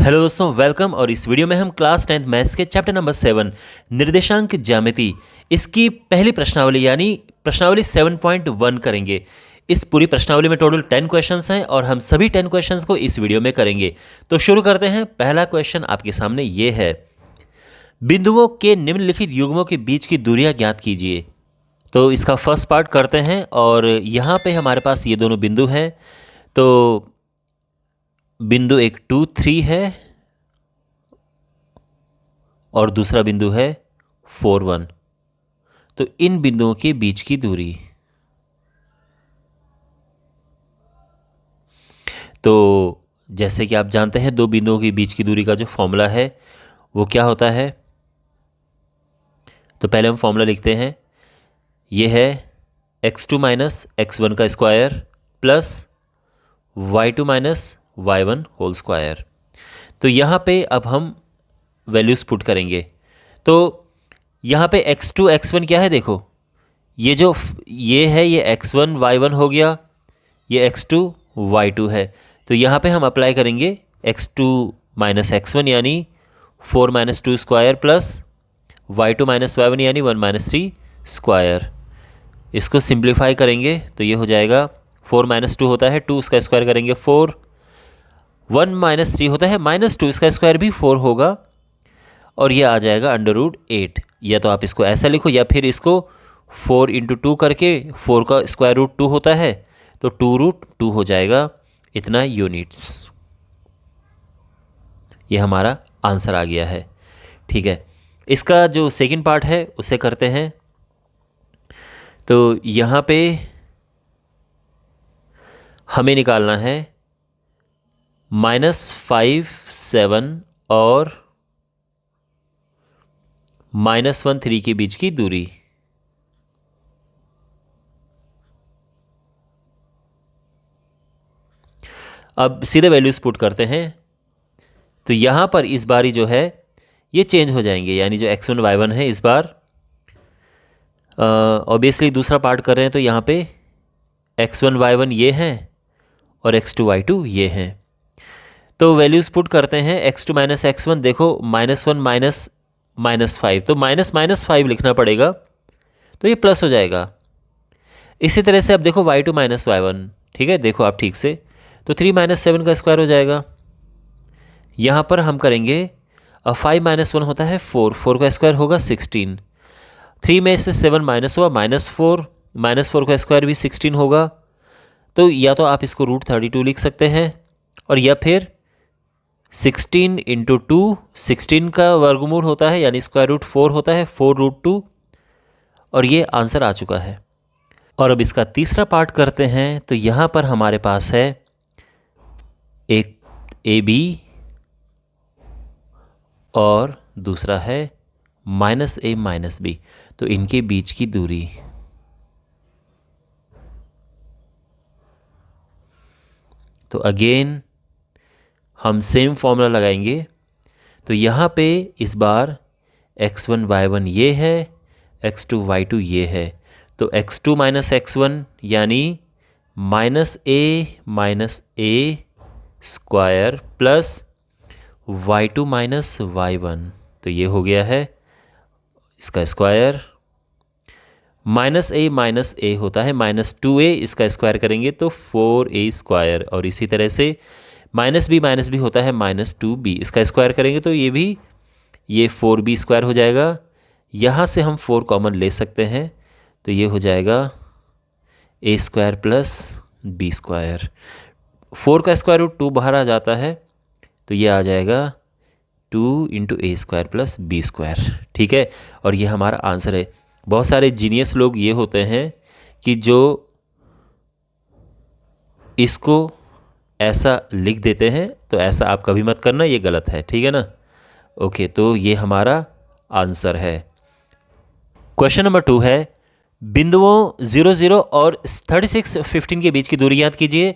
Hello दोस्तों, welcome. और इस वीडियो में हम क्लास 10th मैथ्स के चैप्टर नंबर 7 निर्देशांक ज्यामिति इसकी पहली प्रश्नावली यानी प्रश्नावली 7.1 करेंगे। इस पूरी प्रश्नावली में टोटल 10 क्वेश्चंस हैं और हम सभी 10 क्वेश्चंस को इस वीडियो में करेंगे। तो शुरू करते हैं। पहला क्वेश्चन आपके सामने ये है, बिंदुओं के निम्नलिखित युग्मों के बीच की दूरियां ज्ञात कीजिए। तो इसका फर्स्ट पार्ट करते हैं और यहाँ पे हमारे पास ये दोनों बिंदु हैं। तो बिंदु एक 2, 3 है और दूसरा बिंदु है 4, 1। तो इन बिंदुओं के बीच की दूरी, तो जैसे कि आप जानते हैं दो बिंदुओं के बीच की दूरी का जो फॉर्मूला है वो क्या होता है। तो पहले हम फॉर्मूला लिखते हैं। ये है x2 माइनस x1 का square plus y2 minus y1 whole square. तो यहाँ पे अब हम वैल्यूज़ पुट करेंगे। तो यहाँ पे x2 x1 क्या है, देखो ये है, ये x1 y1 हो गया, ये x2 y2 है। तो यहाँ पे हम अप्लाई करेंगे x2 माइनस x1 यानी 4 minus 2 square plus y2 minus y1 यानी 1 माइनस 3 स्क्वायर। इसको सिंप्लीफाई करेंगे तो ये हो जाएगा 4 माइनस 2 होता है 2, उसका स्क्वायर करेंगे 4, 1 माइनस 3 होता है माइनस 2, इसका स्क्वायर भी 4 होगा और ये आ जाएगा √8। या तो आप इसको ऐसा लिखो या फिर इसको 4 इंटू 2 करके, 4 का स्क्वायर रूट 2 होता है तो 2√2 हो जाएगा इतना यूनिट्स। ये हमारा आंसर आ गया है। ठीक है, इसका जो सेकंड पार्ट है उसे करते हैं। तो यहाँ पे हमें निकालना है -5, 7 और -1, 3 के बीच की दूरी। अब सीधे वैल्यूज पुट करते हैं। तो यहाँ पर इस बारी जो है ये चेंज हो जाएंगे, यानी जो x1 y1 है इस बार ऑब्वियसली दूसरा पार्ट कर रहे हैं तो यहाँ पे x1 y1 ये हैं और x2 y2 ये हैं। तो वैल्यूज पुट करते हैं। x2 माइनस x1, देखो -1 माइनस 5, तो -5 लिखना पड़ेगा तो ये प्लस हो जाएगा। इसी तरह से अब देखो y2 माइनस y1, ठीक है, देखो आप ठीक से, तो 3 माइनस 7 का स्क्वायर हो जाएगा। यहाँ पर हम करेंगे 5 माइनस 1 होता है 4, 4 का स्क्वायर होगा 16, 3 में से 7 माइनस हुआ -4 का स्क्वायर भी 16 होगा। तो या तो आप इसको √32 लिख सकते हैं और या फिर 16 इंटू 2, 16 का वर्गमूल होता है यानी स्क्वायर रूट 4 होता है 4√2, और ये आंसर आ चुका है। और अब इसका तीसरा पार्ट करते हैं। तो यहाँ पर हमारे पास है एक AB और दूसरा है -a माइनस b, तो इनके बीच की दूरी, तो अगेन हम सेम फॉर्मूला लगाएंगे। तो यहाँ पे इस बार x1 y1 ये है, x2 y2 ये है, तो x2 माइनस x1 यानी -a square plus y2 minus y1, तो ये हो गया है इसका स्क्वायर। -a माइनस a होता है -2a, इसका स्क्वायर करेंगे तो 4a स्क्वायर, और इसी तरह से -b होता है -2b, इसका स्क्वायर करेंगे तो ये 4b स्क्वायर हो जाएगा। यहाँ से हम 4 कॉमन ले सकते हैं तो ये हो जाएगा a square plus b square. 4 का स्क्वायर रूट 2 बाहर आ जाता है तो ये आ जाएगा 2 into a square plus b square. ठीक है, और ये हमारा आंसर है। बहुत सारे जीनियस लोग ये होते हैं कि जो इसको ऐसा लिख देते हैं, तो ऐसा आप कभी मत करना, ये गलत है, ठीक है ना। ओके, तो ये हमारा आंसर है। क्वेश्चन नंबर 2 है, बिंदुओं 0, 0 और 36, 15 के बीच की दूरी ज्ञात कीजिए।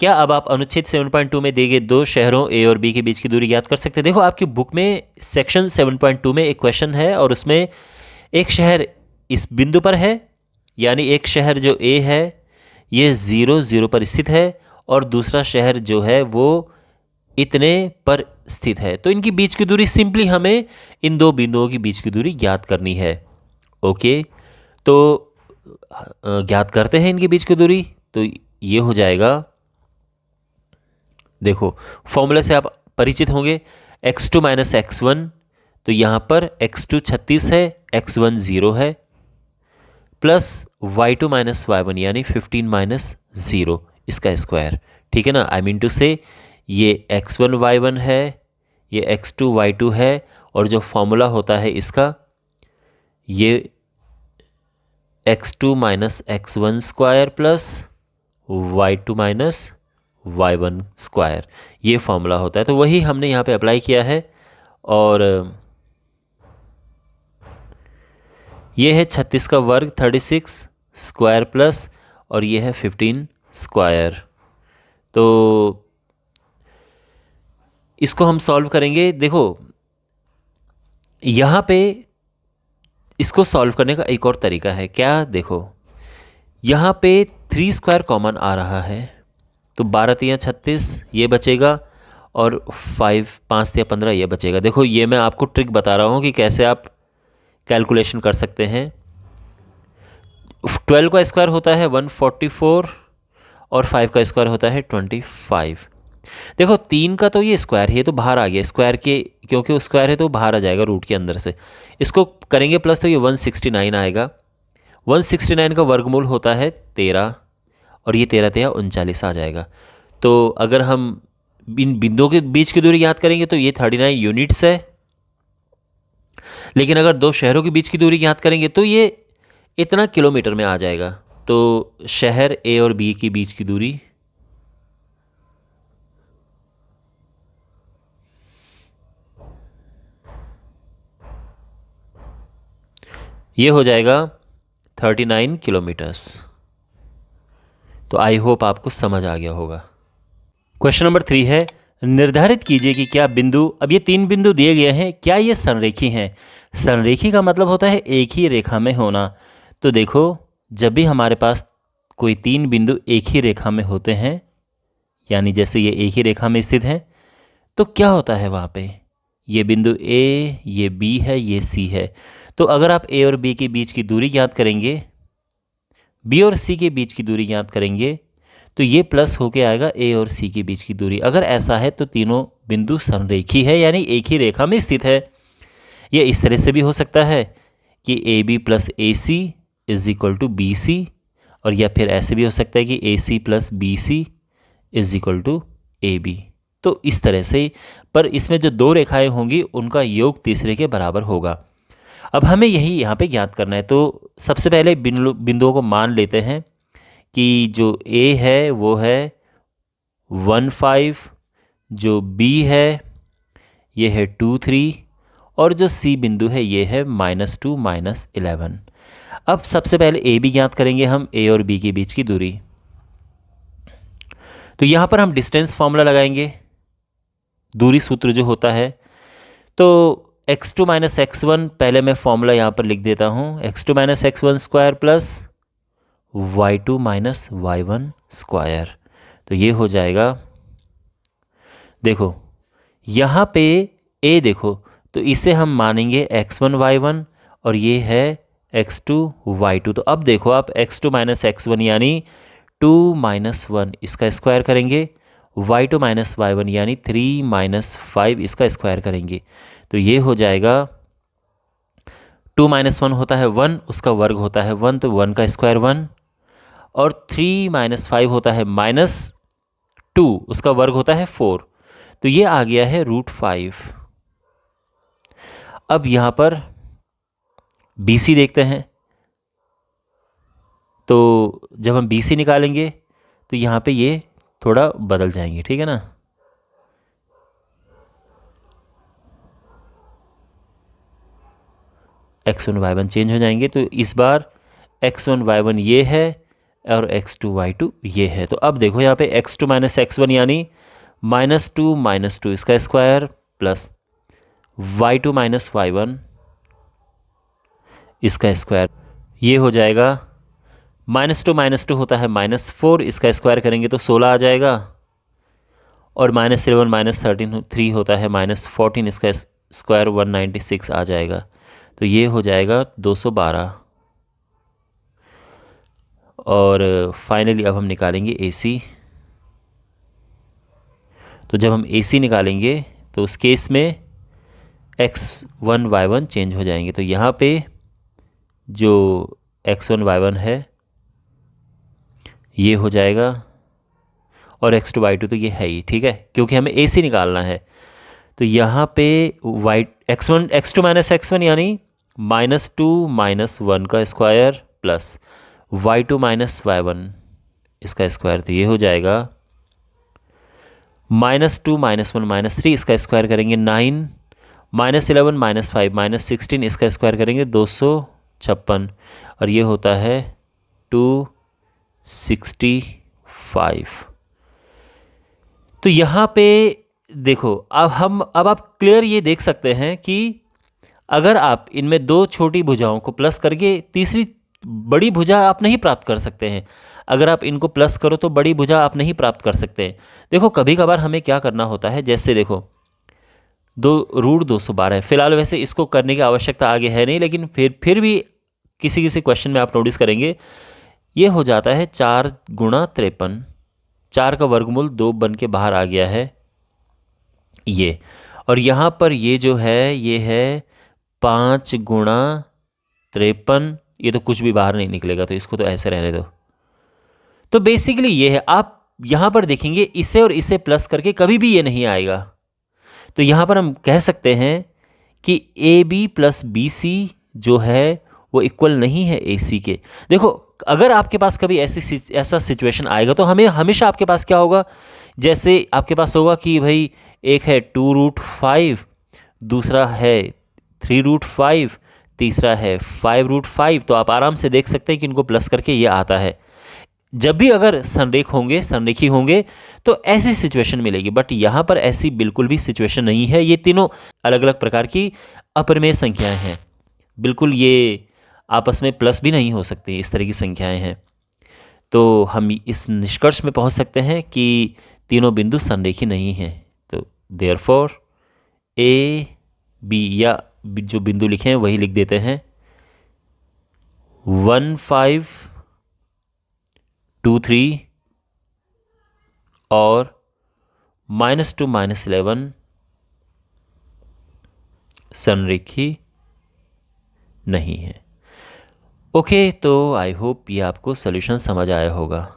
क्या अब आप अनुच्छेद 7.2 में दिए गए दो शहरों A और B के बीच की दूरी ज्ञात कर सकते हैं। देखो आपकी बुक में सेक्शन 7.2 में एक क्वेश्चन है और उसमें एक शहर इस बिंदु पर है, यानी एक शहर जो A है ये 0, 0 पर स्थित है और दूसरा शहर जो है वो इतने पर स्थित है। तो इनकी बीच की दूरी सिंपली हमें इन दो बिंदुओं की बीच की दूरी ज्ञात करनी है। ओके, तो ज्ञात करते हैं इनके बीच की दूरी। तो ये हो जाएगा, देखो फॉर्मूला से आप परिचित होंगे, x2 माइनस x1, तो यहाँ पर x2 36 है, x1 0 है, प्लस y2 माइनस y1 यानी 15 माइनस 0 इसका स्क्वायर। ठीक है ना, आई मीन टू से ये x1 y1 है, ये x2 y2 है, और जो फॉर्मूला होता है इसका ये x2 minus x1 square plus y2 minus y1 square, ये फॉर्मूला होता है। तो वही हमने यहाँ पे अप्लाई किया है, और ये है 36 का वर्ग 36 स्क्वायर प्लस, और ये है 15 स्क्वायर। तो इसको हम सॉल्व करेंगे। देखो यहाँ पे इसको सॉल्व करने का एक और तरीका है, क्या, देखो यहाँ पे 3 स्क्वायर कॉमन आ रहा है, तो 12 तिया 36 ये बचेगा, और 5 तिया 15 ये बचेगा। देखो ये मैं आपको ट्रिक बता रहा हूँ कि कैसे आप कैलकुलेशन कर सकते हैं। 12 का स्क्वायर होता है 144, और 5 का स्क्वायर होता है 25। देखो 3 का तो ये स्क्वायर है, ये तो बाहर आ गया स्क्वायर के, क्योंकि वो स्क्वायर है तो बाहर आ जाएगा रूट के अंदर से। इसको करेंगे प्लस तो ये 169 आएगा। 169 का वर्गमूल होता है 13, और ये 13 तिया 39 आ जाएगा। तो अगर हम इन बिंदुओं के बीच की दूरी याद करेंगे तो ये 39 यूनिट्स है, लेकिन अगर दो शहरों के बीच की दूरी याद करेंगे तो ये इतना किलोमीटर में आ जाएगा। तो शहर ए और बी के बीच की दूरी ये हो जाएगा 39 किलोमीटर्स। तो आई होप आपको समझ आ गया होगा। क्वेश्चन नंबर 3 है, निर्धारित कीजिए कि क्या बिंदु, अब ये 3 बिंदु दिए गए हैं, क्या ये संरेखी हैं। संरेखी का मतलब होता है एक ही रेखा में होना। तो देखो जब भी हमारे पास कोई 3 बिंदु एक ही रेखा में होते हैं, यानी जैसे ये एक ही रेखा में स्थित हैं, तो क्या होता है वहाँ पे, ये बिंदु ए, ये बी है, ये सी है। तो अगर आप ए और बी के बीच की दूरी ज्ञात करेंगे, बी और सी के बीच की दूरी ज्ञात करेंगे, तो ये प्लस होके आएगा ए और सी के बीच की दूरी। अगर ऐसा है तो तीनों बिंदु संरेखी है, यानी एक ही रेखा में स्थित है। ये इस तरह से भी हो सकता है कि A B plus A C is equal to B C, और या फिर ऐसे भी हो सकता है कि A C plus B C is equal to A B. तो इस तरह से, पर इसमें जो दो रेखाएं होंगी उनका योग तीसरे के बराबर होगा। अब हमें यही यहाँ पे ज्ञात करना है। तो सबसे पहले बिंदुओं को मान लेते हैं कि जो ए है वो है 1 5, जो बी है ये है 2 3, और जो सी बिंदु है ये है -2 -11। अब सबसे पहले ए बी ज्ञात करेंगे हम, ए और बी के बीच की दूरी। तो यहाँ पर हम डिस्टेंस फॉर्मूला लगाएंगे, दूरी सूत्र जो होता है। तो x2 माइनस x1, पहले मैं फॉर्मूला यहाँ पर लिख देता हूँ, x2 minus x1 square plus y2 minus y1 square. तो ये हो जाएगा, देखो यहाँ पे a देखो, तो इसे हम मानेंगे x1 y1, और ये है x2 y2। तो अब देखो आप x2 माइनस x1 यानी 2 माइनस 1 इसका स्क्वायर करेंगे, y2 माइनस y1 यानी 3 माइनस 5 इसका स्क्वायर करेंगे। तो ये हो जाएगा 2 माइनस 1 होता है 1, उसका वर्ग होता है 1, तो 1 का स्क्वायर 1, और 3 माइनस 5 होता है -2, उसका वर्ग होता है 4। तो ये आ गया है √5। अब यहाँ पर BC देखते हैं। तो जब हम BC निकालेंगे तो यहाँ पे ये थोड़ा बदल जाएंगे, ठीक है ना। x1 y1 चेंज हो जाएंगे, तो इस बार x1 y1 ये है और x2 y2 ये है। तो अब देखो यहाँ पे x2 माइनस x1 यानी -2 -2 इसका square plus y2 minus y1 इसका स्क्वायर, ये हो जाएगा -2 -2 होता है -4, इसका स्क्वायर करेंगे तो 16 आ जाएगा, और -11 -13 3 होता है -14, इसका स्क्वायर 196 आ जाएगा। तो ये हो जाएगा 212। और फाइनली अब हम निकालेंगे AC। तो जब हम AC निकालेंगे तो उस केस में x1 y1 चेंज हो जाएंगे। तो यहाँ पे जो x1 y1 है ये हो जाएगा, और x2 y2 तो ये है ही, ठीक है, क्योंकि हमें AC निकालना है। तो यहाँ पे x2 माइनस x1 यानी -2 - 1 का square plus y2 minus y1 इसका स्क्वायर। तो ये हो जाएगा -2 - 1 -3 इसका स्क्वायर करेंगे 9, -11 - 5 -16 इसका स्क्वायर करेंगे 256, और ये होता है 265। तो यहाँ पे देखो, अब आप क्लियर ये देख सकते हैं कि अगर आप इनमें दो छोटी भुजाओं को प्लस करके तीसरी बड़ी भुजा आप नहीं प्राप्त कर सकते हैं। अगर आप इनको प्लस करो तो बड़ी भुजा आप नहीं प्राप्त कर सकते हैं। देखो कभी कभार हमें क्या करना होता है, जैसे देखो 2√212 है। फिलहाल वैसे इसको करने की आवश्यकता आगे है नहीं, लेकिन फिर भी किसी किसी क्वेश्चन में आप नोटिस करेंगे ये हो जाता है 4 × 53। 4 का वर्गमूल 2 बन के बाहर आ गया है ये, और यहाँ पर ये जो है ये है 5 × 53। ये तो कुछ भी बाहर नहीं निकलेगा, तो इसको तो ऐसे रहने दो। तो बेसिकली ये है, आप यहाँ पर देखेंगे इसे और इसे प्लस करके कभी भी ये नहीं आएगा। तो यहाँ पर हम कह सकते हैं कि AB + BC जो है वो इक्वल नहीं है AC के। देखो अगर आपके पास कभी ऐसा सिचुएशन आएगा तो हमें हमेशा आपके पास क्या होगा, जैसे आपके पास होगा कि भाई एक है 2√5, दूसरा है 3√5, तीसरा है 5√5। तो आप आराम से देख सकते हैं कि इनको प्लस करके ये आता है। जब भी अगर संरेखी होंगे तो ऐसी सिचुएशन मिलेगी, बट यहाँ पर ऐसी बिल्कुल भी सिचुएशन नहीं है। ये तीनों अलग अलग प्रकार की अपरिमेय संख्याएं हैं, बिल्कुल ये आपस में प्लस भी नहीं हो सकती, इस तरह की संख्याएं हैं। तो हम इस निष्कर्ष में पहुँच सकते हैं कि तीनों बिंदु संरेखी नहीं हैं। तो देयरफॉर A, B या जो बिंदु लिखे हैं वही लिख देते हैं 1 5 2 3 और -2 - 11 संरेखी नहीं है। ओके, तो आई होप ये आपको सॉल्यूशन समझ आया होगा।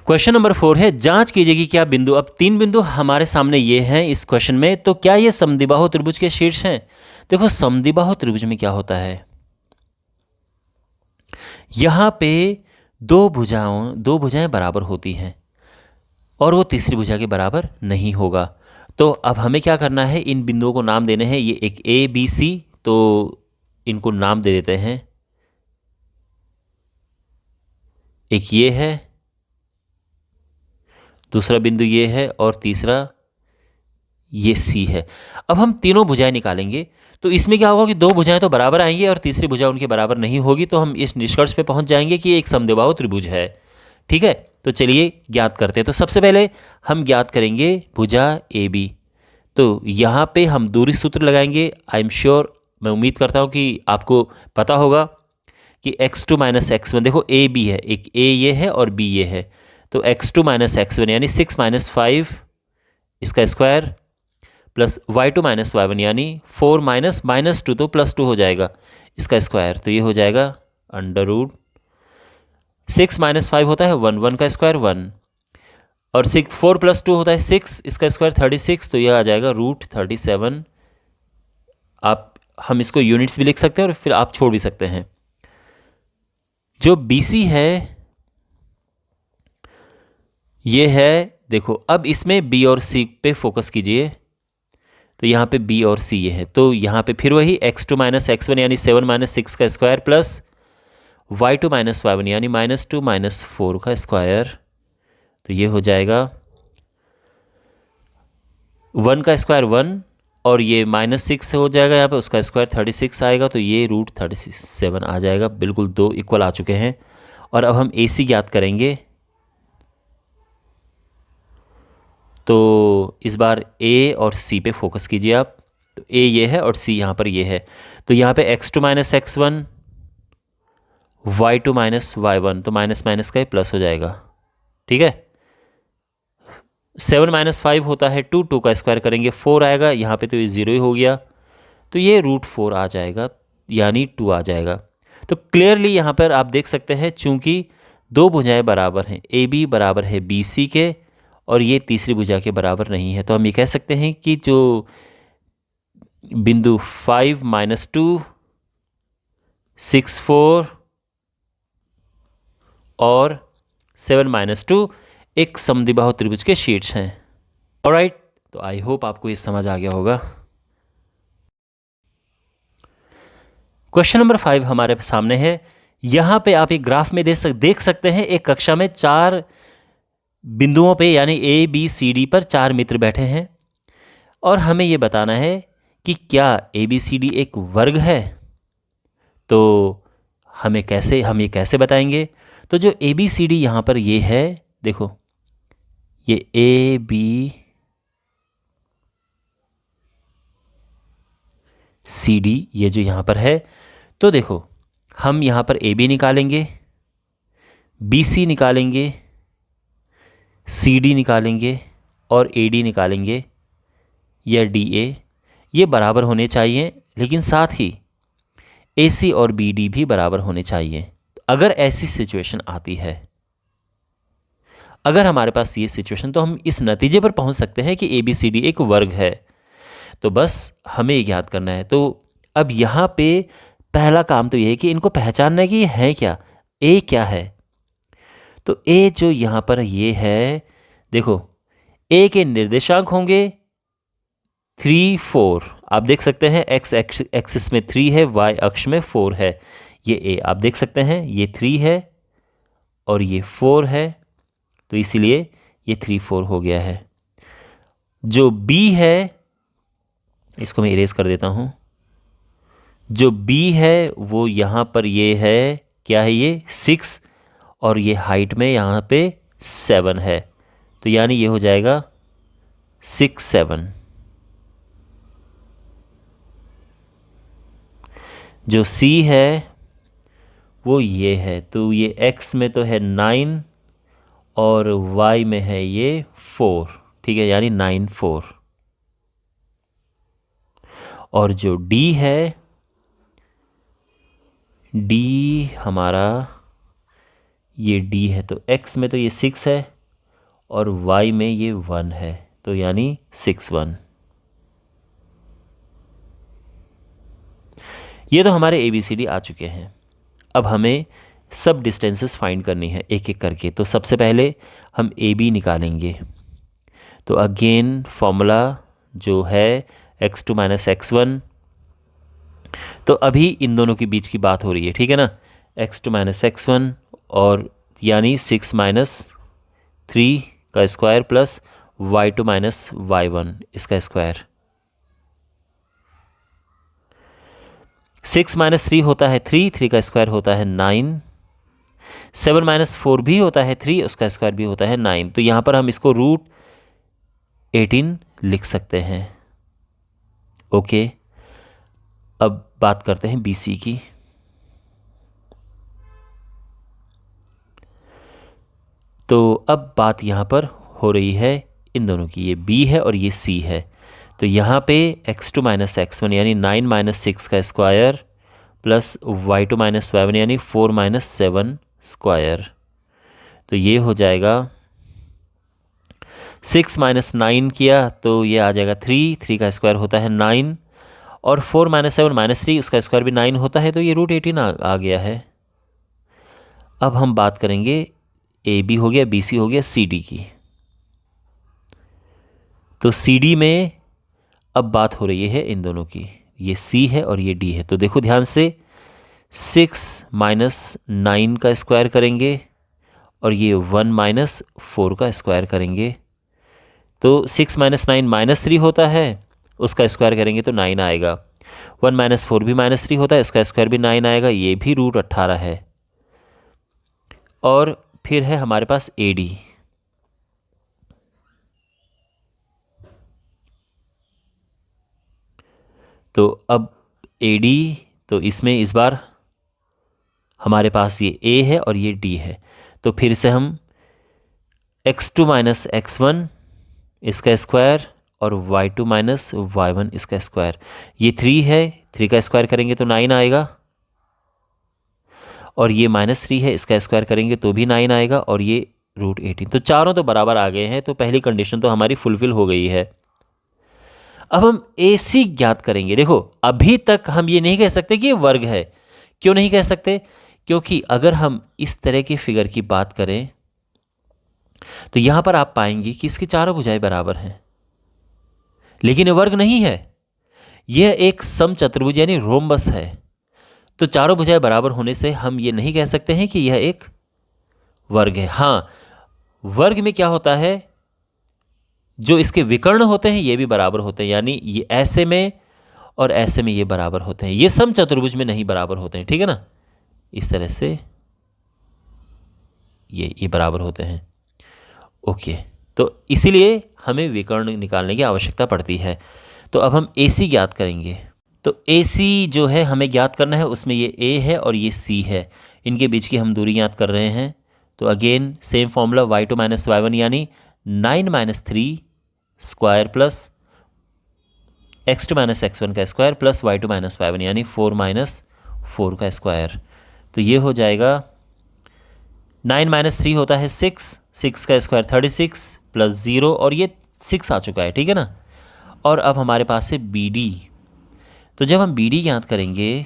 क्वेश्चन नंबर 4 है, जांच कीजिए कि क्या बिंदु, अब 3 बिंदु हमारे सामने ये हैं इस क्वेश्चन में, तो क्या ये समद्विबाहु त्रिभुज के शीर्ष हैं। देखो समद्विबाहु त्रिभुज में क्या होता है, यहां पे दो भुजाएं बराबर होती हैं और वो तीसरी भुजा के बराबर नहीं होगा। तो अब हमें क्या करना है, इन बिंदुओं को नाम देने हैं। ये एक ABC, तो इनको नाम दे देते हैं। एक ये है, दूसरा बिंदु ये है, और तीसरा ये C है। अब हम तीनों भुजाएं निकालेंगे तो इसमें क्या होगा कि दो भुजाएं तो बराबर आएंगी और तीसरी भुजा उनके बराबर नहीं होगी। तो हम इस निष्कर्ष पे पहुंच जाएंगे कि ये एक समद्विबाहु त्रिभुज है। ठीक है, तो चलिए ज्ञात करते हैं। तो सबसे पहले हम ज्ञात करेंगे भुजा AB। तो यहाँ पे हम दूरी सूत्र लगाएंगे। आई एम श्योर, मैं उम्मीद करता हूँ कि आपको पता होगा कि x2 - x1, देखो AB है, एक A ये है और B ये है। तो x2 - x1 यानी 6 - 5 इसका स्क्वायर प्लस y2 - y1 यानी 4 - -2 तो +2 हो जाएगा इसका स्क्वायर। तो ये हो जाएगा √6 - 5 होता है 1, 1 का स्क्वायर 1, और 4 + 2 होता है 6, इसका स्क्वायर 36। तो ये आ जाएगा √37। हम इसको यूनिट्स भी लिख सकते हैं और फिर आप छोड़ भी सकते हैं। जो BC है ये है, देखो अब इसमें B और C पे फोकस कीजिए। तो यहाँ पे B और C ये है, तो यहाँ पे फिर वही x2 - x1 यानी 7 - 6 का स्क्वायर प्लस y2 - y1 यानी -2 - 4 का स्क्वायर। तो ये हो जाएगा 1 का स्क्वायर 1, और ये -6 हो जाएगा यहाँ पे, उसका स्क्वायर 36 आएगा। तो ये √37 आ जाएगा। बिल्कुल दो इक्वल आ चुके हैं। और अब हम AC ज्ञात करेंगे। तो इस बार ए और सी पे फोकस कीजिए आप। तो ए ये है और सी यहाँ पर ये है। तो यहाँ पे x2 minus x1, y2 minus y1, तो माइनस माइनस का ही प्लस हो जाएगा। ठीक है, 7 माइनस 5 होता है 2, 2 का स्क्वायर करेंगे 4 आएगा, यहाँ पे तो ये 0 ही हो गया, तो ये √4 आ जाएगा, यानी 2 आ जाएगा। तो क्लियरली यहाँ पर आप देख सकते हैं, चूंकि दो भुजाएं बराबर हैं, ए बी बराबर है बी सी के, और ये तीसरी भुजा के बराबर नहीं है, तो हम ये कह सकते हैं कि जो बिंदु 5 माइनस 2 6 4 और 7 माइनस 2 एक समद्विबाहु त्रिभुज के शीर्ष हैं। ऑलराइट, तो आई होप आपको ये समझ आ गया होगा। क्वेश्चन नंबर 5 हमारे सामने है। यहां पे आप एक ग्राफ में देख सकते हैं, एक कक्षा में 4 बिंदुओं पे यानी ए बी सी डी पर 4 मित्र बैठे हैं, और हमें ये बताना है कि क्या ए बी सी डी एक वर्ग है। तो हम ये कैसे बताएंगे? तो जो ए बी सी डी यहाँ पर ये है, देखो ये ए बी सी डी ये जो यहाँ पर है, तो देखो हम यहाँ पर ए बी निकालेंगे, बी सी निकालेंगे, सी डी निकालेंगे और ए डी निकालेंगे या डी ए, ये बराबर होने चाहिए, लेकिन साथ ही ए सी और बी डी भी बराबर होने चाहिए। अगर ऐसी सिचुएशन आती है, अगर हमारे पास ये सिचुएशन, तो हम इस नतीजे पर पहुंच सकते हैं कि ए बी सी डी एक वर्ग है। तो बस हमें याद करना है। तो अब यहाँ पे पहला काम तो ये है कि इनको पहचानना है कि ये है क्या, ए क्या है। तो ए जो यहाँ पर ये है, देखो ए के निर्देशांक होंगे 3 4, आप देख सकते हैं एक्स एक्सिस में 3 है, वाई अक्ष में 4 है। ये ए आप देख सकते हैं, ये 3 है और ये 4 है, तो इसीलिए ये 3 4 हो गया है। जो बी है, इसको मैं इरेज कर देता हूं। जो बी है वो यहाँ पर ये है, क्या है ये 6, और ये हाइट में यहाँ पे 7 है, तो यानी ये हो जाएगा 6 7। जो C है वो ये है, तो ये X में तो है 9 और Y में है ये 4, ठीक है, यानी 9 4। और जो D है, D हमारा ये D है, तो X में तो ये 6 है और Y में ये 1 है, तो यानी 6 1। ये तो हमारे ABCD आ चुके हैं। अब हमें सब डिस्टेंसेस फाइंड करनी है एक एक करके। तो सबसे पहले हम AB निकालेंगे। तो अगेन फॉर्मूला जो है x2 माइनस x1, तो अभी इन दोनों के बीच की बात हो रही है, ठीक है ना, x2 माइनस x1 और यानी 6 माइनस 3 का square plus y2 minus y1 इसका स्क्वायर। 6 माइनस 3 होता है 3, 3 का स्क्वायर होता है 9, 7 माइनस 4 भी होता है 3, उसका स्क्वायर भी होता है 9, तो यहाँ पर हम इसको √18 लिख सकते हैं। ओके, अब बात करते हैं BC की। तो अब बात यहाँ पर हो रही है इन दोनों की, ये B है और ये C है। तो यहाँ पे x2 माइनस x1 यानी 9 माइनस 6 का square plus y2 minus y1 यानी 4 माइनस 7 स्क्वायर, तो ये हो जाएगा 6 माइनस 9 किया तो ये आ जाएगा 3, 3 का स्क्वायर होता है 9 और 4 माइनस 7 माइनस 3 उसका स्क्वायर भी 9 होता है, तो ये √18 आ गया है। अब हम बात करेंगे AB हो गया, BC हो गया, CD की। तो CD में अब बात हो रही है इन दोनों की, ये C है और ये D है। तो देखो ध्यान से, 6 माइनस 9 का स्क्वायर करेंगे और ये 1 माइनस 4 का स्क्वायर करेंगे, तो 6 माइनस 9 माइनस 3 होता है, उसका स्क्वायर करेंगे तो 9 आएगा। 1 माइनस 4 भी माइनस 3 होता है, उसका स्क्वायर भी 9 आएगा, ये भी √18 है। और फिर है हमारे पास AD। तो अब AD, तो इसमें इस बार हमारे पास ये A है और ये D है, तो फिर से हम x2 माइनस x1 इसका स्क्वायर और y2 माइनस y1 इसका स्क्वायर, ये 3 है, 3 का स्क्वायर करेंगे तो 9 आएगा, और ये -3 है, इसका स्क्वायर करेंगे तो भी 9 आएगा, और ये √18। तो चारों तो बराबर आ गए हैं, तो पहली कंडीशन तो हमारी फुलफिल हो गई है। अब हम AC ज्ञात करेंगे। देखो अभी तक हम ये नहीं कह सकते कि ये वर्ग है। क्यों नहीं कह सकते? क्योंकि अगर हम इस तरह की फिगर की बात करें तो यहां पर आप पाएंगे कि इसकी चारों भुजाएं बराबर हैं, लेकिन ये वर्ग नहीं है, यह एक समचतुर्भुज यानी रोम्बस है। तो चारों भुजाएं बराबर होने से हम ये नहीं कह सकते हैं कि यह एक वर्ग है। हाँ, वर्ग में क्या होता है, जो इसके विकर्ण होते हैं ये भी बराबर होते हैं, यानी ये ऐसे में और ऐसे में ये बराबर होते हैं, ये समचतुर्भुज में नहीं बराबर होते हैं, ठीक है ना। इस तरह से ये बराबर होते हैं। ओके, तो इसीलिए हमें विकर्ण निकालने की आवश्यकता पड़ती है। तो अब हम AC ज्ञात करेंगे। तो AC जो है हमें ज्ञात करना है, उसमें ये A है और ये C है, इनके बीच की हम दूरी ज्ञात कर रहे हैं। तो again same formula, y2 minus y1 यानी 9 minus 3 square plus x2 minus x1 का square plus y2 minus y1 यानी 4 माइनस 4 का स्क्वायर। तो ये हो जाएगा 9 माइनस 3 होता है 6, 6 का स्क्वायर 36 प्लस 0, और ये 6 आ चुका है, ठीक है ना। और अब हमारे पास है BD। तो जब हम BD ज्ञात करेंगे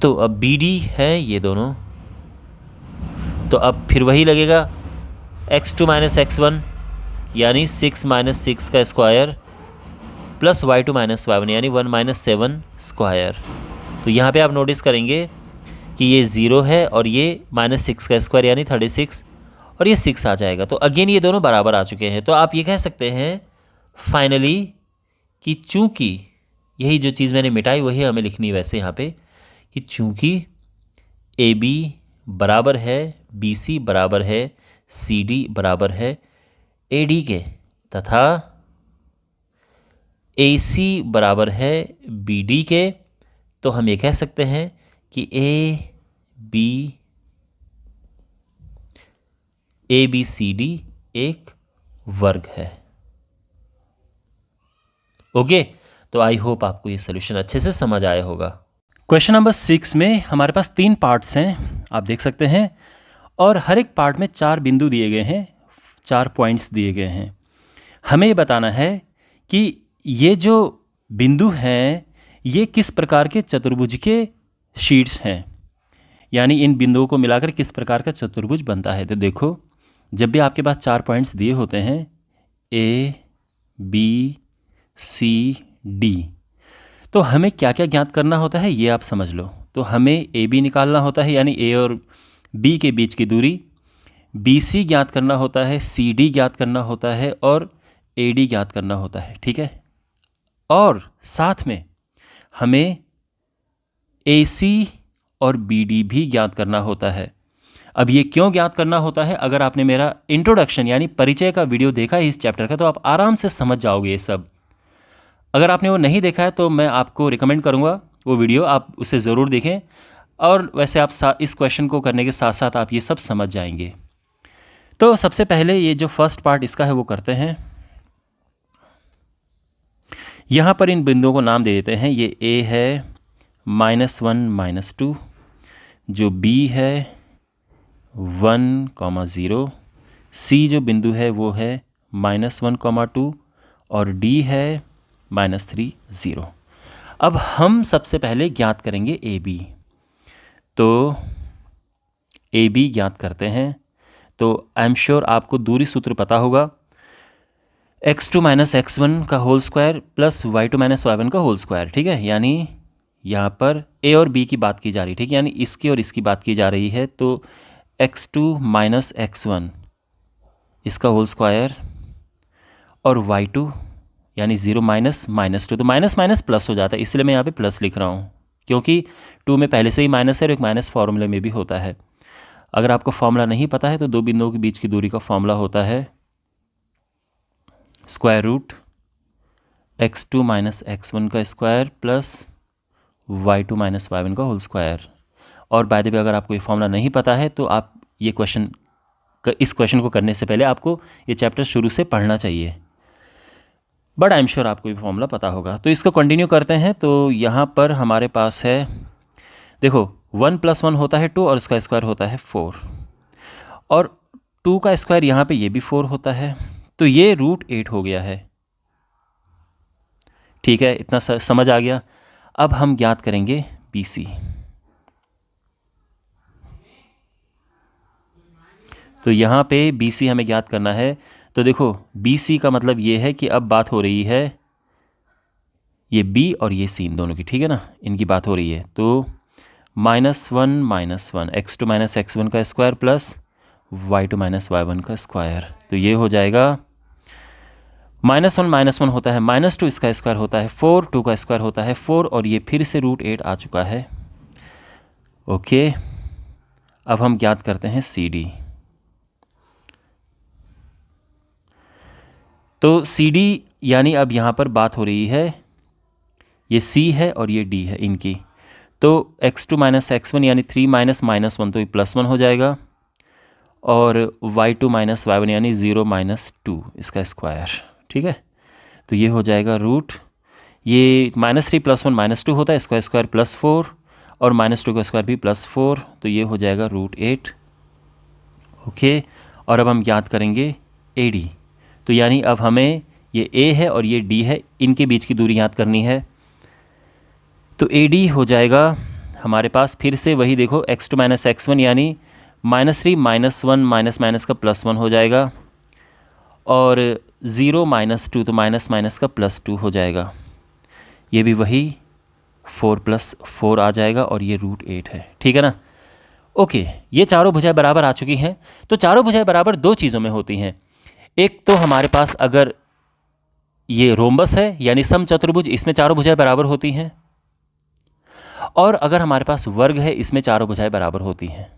तो अब BD है ये दोनों, तो अब फिर वही लगेगा x2 माइनस x1 यानी 6 माइनस 6 का square plus y2 minus y1 यानी 1 माइनस 7 स्क्वायर। तो यहाँ पे आप नोटिस करेंगे कि ये 0 है और ये -6 का स्क्वायर यानी 36, और ये 6 आ जाएगा। तो अगेन ये दोनों बराबर आ चुके हैं। तो आप ये कह सकते हैं फाइनली कि चूंकि यही जो चीज़ मैंने मिटाई वही हमें लिखनी है वैसे यहाँ पे, कि चूंकि AB बराबर है BC बराबर है CD बराबर है AD के, तथा AC बराबर है BD के, तो हम ये कह सकते हैं कि ABCD एक वर्ग है। ओके, तो आई होप आपको ये सोल्यूशन अच्छे से समझ आया होगा। क्वेश्चन नंबर 6 में हमारे पास 3 पार्ट्स हैं, आप देख सकते हैं, और हर एक पार्ट में 4 बिंदु दिए गए हैं, 4 पॉइंट्स दिए गए हैं। हमें ये बताना है कि ये जो बिंदु हैं ये किस प्रकार के चतुर्भुज के शीट्स हैं, यानी इन बिंदुओं को मिलाकर किस प्रकार का चतुर्भुज बनता है। तो देखो, जब भी आपके पास 4 पॉइंट्स दिए होते हैं A, B, C, D, तो हमें क्या क्या ज्ञात करना होता है ये आप समझ लो। तो हमें AB निकालना होता है, यानी A और B के बीच की दूरी, BC ज्ञात करना होता है, CD ज्ञात करना होता है, और AD ज्ञात करना होता है, ठीक है। और साथ में हमें AC और BD भी ज्ञात करना होता है। अब ये क्यों ज्ञात करना होता है, अगर आपने मेरा इंट्रोडक्शन यानी परिचय का वीडियो देखा है इस चैप्टर का, तो आप आराम से समझ जाओगे ये सब। अगर आपने वो नहीं देखा है तो मैं आपको रिकमेंड करूँगा वो वीडियो आप उसे ज़रूर देखें, और वैसे आप इस क्वेश्चन को करने के साथ साथ आप ये सब समझ जाएंगे। तो सबसे पहले ये जो फर्स्ट पार्ट इसका है वो करते हैं। यहाँ पर इन बिंदुओं को नाम दे देते हैं। ये A है -1 -2, जो B है 1, 0, C जो बिंदु है वो है -1, 2, और D है -3, 0। अब हम सबसे पहले ज्ञात करेंगे AB। तो AB ज्ञात करते हैं। तो आई एम श्योर आपको दूरी सूत्र पता होगा, x2 माइनस x1 का whole square plus y2 minus y1 का होल स्क्वायर, ठीक है। यानी यहाँ पर A और B की बात की जा रही है, ठीक है, यानी इसकी और इसकी बात की जा रही है। तो x2 माइनस x1 इसका होल स्क्वायर और y2 यानी 0 माइनस -2, तो माइनस माइनस प्लस हो जाता है, इसलिए मैं यहाँ पे प्लस लिख रहा हूँ, क्योंकि 2 में पहले से ही माइनस है और एक माइनस फार्मूले में भी होता है। अगर आपको फार्मूला नहीं पता है तो दो बिंदुओं के बीच की दूरी का फार्मूला होता है square root x2 minus x1 का square plus y2 minus y1 का होल स्क्वायर। और बाय द वे अगर आपको ये फॉर्मूला नहीं पता है तो आप ये इस क्वेश्चन को करने से पहले आपको ये चैप्टर शुरू से पढ़ना चाहिए, बट आई एम श्योर आपको ये फॉर्मूला पता होगा। तो इसको कंटिन्यू करते हैं। तो यहाँ पर हमारे पास है, देखो 1 + 1 होता है 2 और उसका स्क्वायर होता है 4, और 2 का स्क्वायर यहाँ पे ये भी 4 होता है, तो ये √8 हो गया है। ठीक है, इतना समझ आ गया। अब हम ज्ञात करेंगे BC। तो यहाँ पे BC हमें ज्ञात करना है। तो देखो BC का मतलब ये है कि अब बात हो रही है ये B और ये C दोनों की, ठीक है ना, इनकी बात हो रही है। तो -1 x2 माइनस x1 का square plus y2 minus y1 का स्क्वायर। तो ये हो जाएगा -1 होता है -2, इसका स्क्वायर होता है 4, 2 का स्क्वायर होता है 4, और ये फिर से √8 आ चुका है। ओके, अब हम ज्ञात करते हैं CD। तो CD यानी अब यहाँ पर बात हो रही है, ये C है और ये D है इनकी। तो x2 माइनस x1 यानी 3 माइनस -1 तो ये +1 हो जाएगा, और y2 माइनस y1 यानी 0 - 2 इसका स्क्वायर। ठीक है, तो ये हो जाएगा ये -3 + 1 -2 होता है, इसका स्क्वायर +4, और -2 का स्क्वायर भी +4, तो ये हो जाएगा √8। ओके, और अब हम ज्ञात करेंगे AD। तो यानी अब हमें ये A है और ये D है, इनके बीच की दूरी ज्ञात करनी है। तो AD हो जाएगा हमारे पास फिर से वही, देखो x2 माइनस x1 यानी -3 -1 माइनस का +1 हो जाएगा, और 0 - 2 तो माइनस का +2 हो जाएगा। ये भी वही 4 + 4 आ जाएगा, और ये √8 है। ठीक है ना। ओके, ये चारों भुजाएं बराबर आ चुकी हैं। तो चारों भुजाएं बराबर दो चीज़ों में होती हैं। एक तो हमारे पास अगर ये रोम्बस है यानी समचतुर्भुज, इसमें चारों भुजाएं बराबर होती हैं, और अगर हमारे पास वर्ग है इसमें चारों भुजाएं बराबर होती हैं।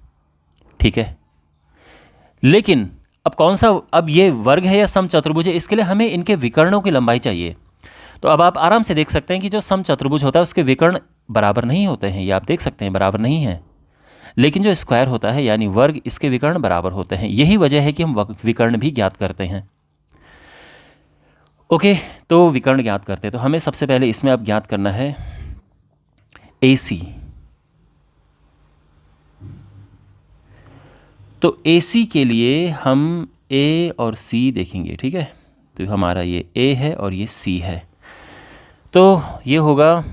ठीक है, लेकिन अब कौन सा, अब ये वर्ग है या समचतुर्भुज है, इसके लिए हमें इनके विकर्णों की लंबाई चाहिए। तो अब आप आराम से देख सकते हैं कि जो समचतुर्भुज होता है उसके विकर्ण बराबर नहीं होते हैं, ये आप देख सकते हैं बराबर नहीं है, लेकिन जो स्क्वायर होता है यानी वर्ग, इसके विकर्ण बराबर होते हैं। यही वजह है कि हम विकर्ण भी ज्ञात करते हैं। ओके, तो विकर्ण ज्ञात करते हैं। तो हमें सबसे पहले इसमें अब ज्ञात करना है AC। तो AC के लिए हम A और C देखेंगे। ठीक है, तो हमारा ये A है और ये C है। तो ये होगा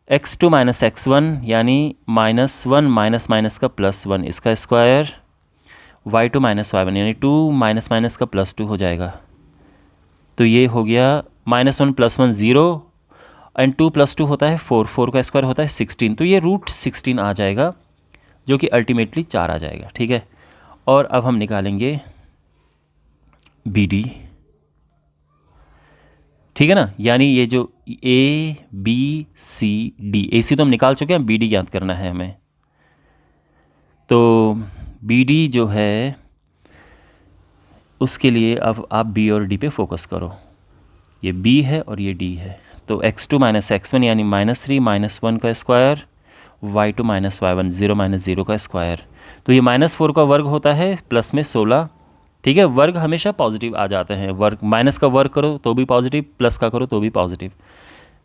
x2 माइनस x1 यानी -1 माइनस का +1 इसका स्क्वायर, y2 माइनस y1 यानी 2 माइनस का +2 हो जाएगा। तो ये हो गया -1 + 1 0, एंड 2 + 2 होता है 4, 4 का स्क्वायर होता है 16, तो ये √16 आ जाएगा, जो कि अल्टीमेटली 4 आ जाएगा। ठीक है, और अब हम निकालेंगे BD। ठीक है ना, यानी ये जो A B C D, AC तो हम निकाल चुके हैं, BD ज्ञात करना है हमें। तो BD जो है उसके लिए अब आप B और D पे फोकस करो। ये B है और ये D है। तो x2 माइनस x1 यानी -3 - 1 का स्क्वायर, y2 माइनस y1 0 - 0 का स्क्वायर। तो ये -4 का वर्ग होता है प्लस में 16। ठीक है, वर्ग हमेशा पॉजिटिव आ जाते हैं, वर्ग माइनस का वर्ग करो तो भी पॉजिटिव, प्लस का करो तो भी पॉजिटिव।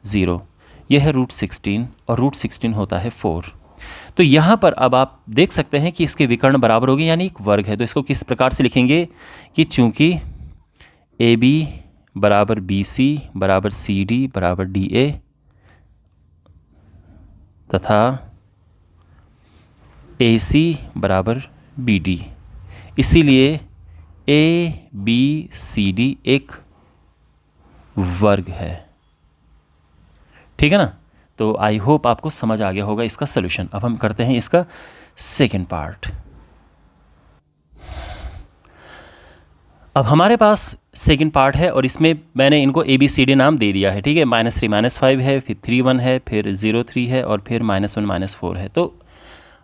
0, यह है √16, और √16 होता है 4। तो यहाँ पर अब आप देख सकते हैं कि इसके विकर्ण बराबर होगी, यानी एक वर्ग है। तो इसको किस प्रकार से लिखेंगे कि चूंकि AB बराबर BC बराबर CD बराबर DA तथा AC बराबर BD, इसीलिए ABCD एक वर्ग है। ठीक है ना। तो आई होप आपको समझ आ गया होगा इसका सॉल्यूशन। अब हम करते हैं इसका सेकंड पार्ट। अब हमारे पास सेकंड पार्ट है, और इसमें मैंने इनको ABCD नाम दे दिया है। ठीक है, -3 - 5 है, फिर 3 1 है, फिर 0 3 है, और फिर -1 - 4 है। तो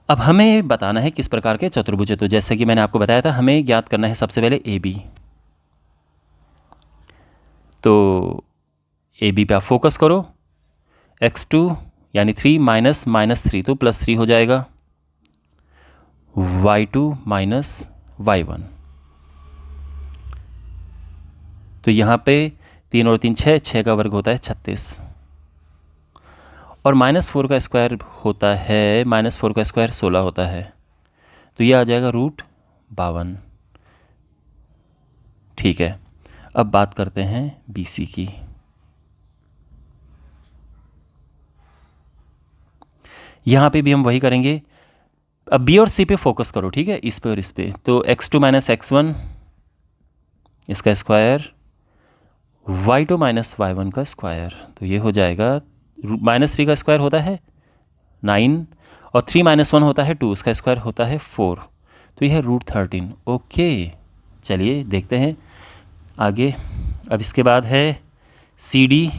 अब हमें बताना है किस प्रकार के चतुर्भुज है। तो जैसे कि मैंने आपको बताया था, हमें ज्ञात करना है सबसे पहले AB। तो ए बी पे आप फोकस करो। x2 यानी 3 माइनस माइनस 3 तो +3 हो जाएगा, y2 माइनस y1। तो यहाँ पे 3 और 3 6, 6 का वर्ग होता है 36, और -4 का स्क्वायर होता है, -4 का स्क्वायर 16 होता है, तो ये आ जाएगा √52। ठीक है, अब बात करते हैं BC की। यहाँ पे भी हम वही करेंगे। अब B और C पे फोकस करो, ठीक है, इस पे और इस पे। तो x2 माइनस x1 इसका स्क्वायर, y2 माइनस y1 का स्क्वायर, तो ये हो जाएगा -3 का स्क्वायर होता है 9, और 3 माइनस 1 होता है 2, उसका स्क्वायर होता है 4, तो यह है √13। ओके, चलिए देखते हैं आगे। अब इसके बाद है CD।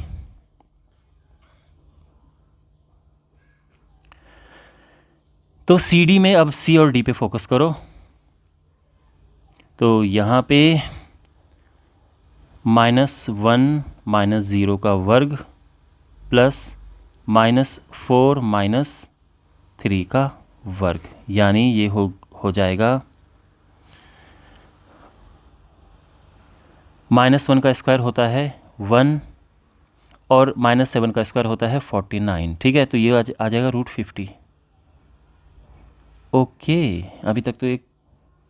तो CD में अब C और D पे फोकस करो। तो यहाँ पे -1 माइनस 0 का वर्ग प्लस -4 माइनस 3 का वर्ग, यानी ये हो जाएगा -1 का स्क्वायर होता है 1, और -7 का स्क्वायर होता है 49। ठीक है, तो ये आ जाएगा √50। ओके, अभी तक तो एक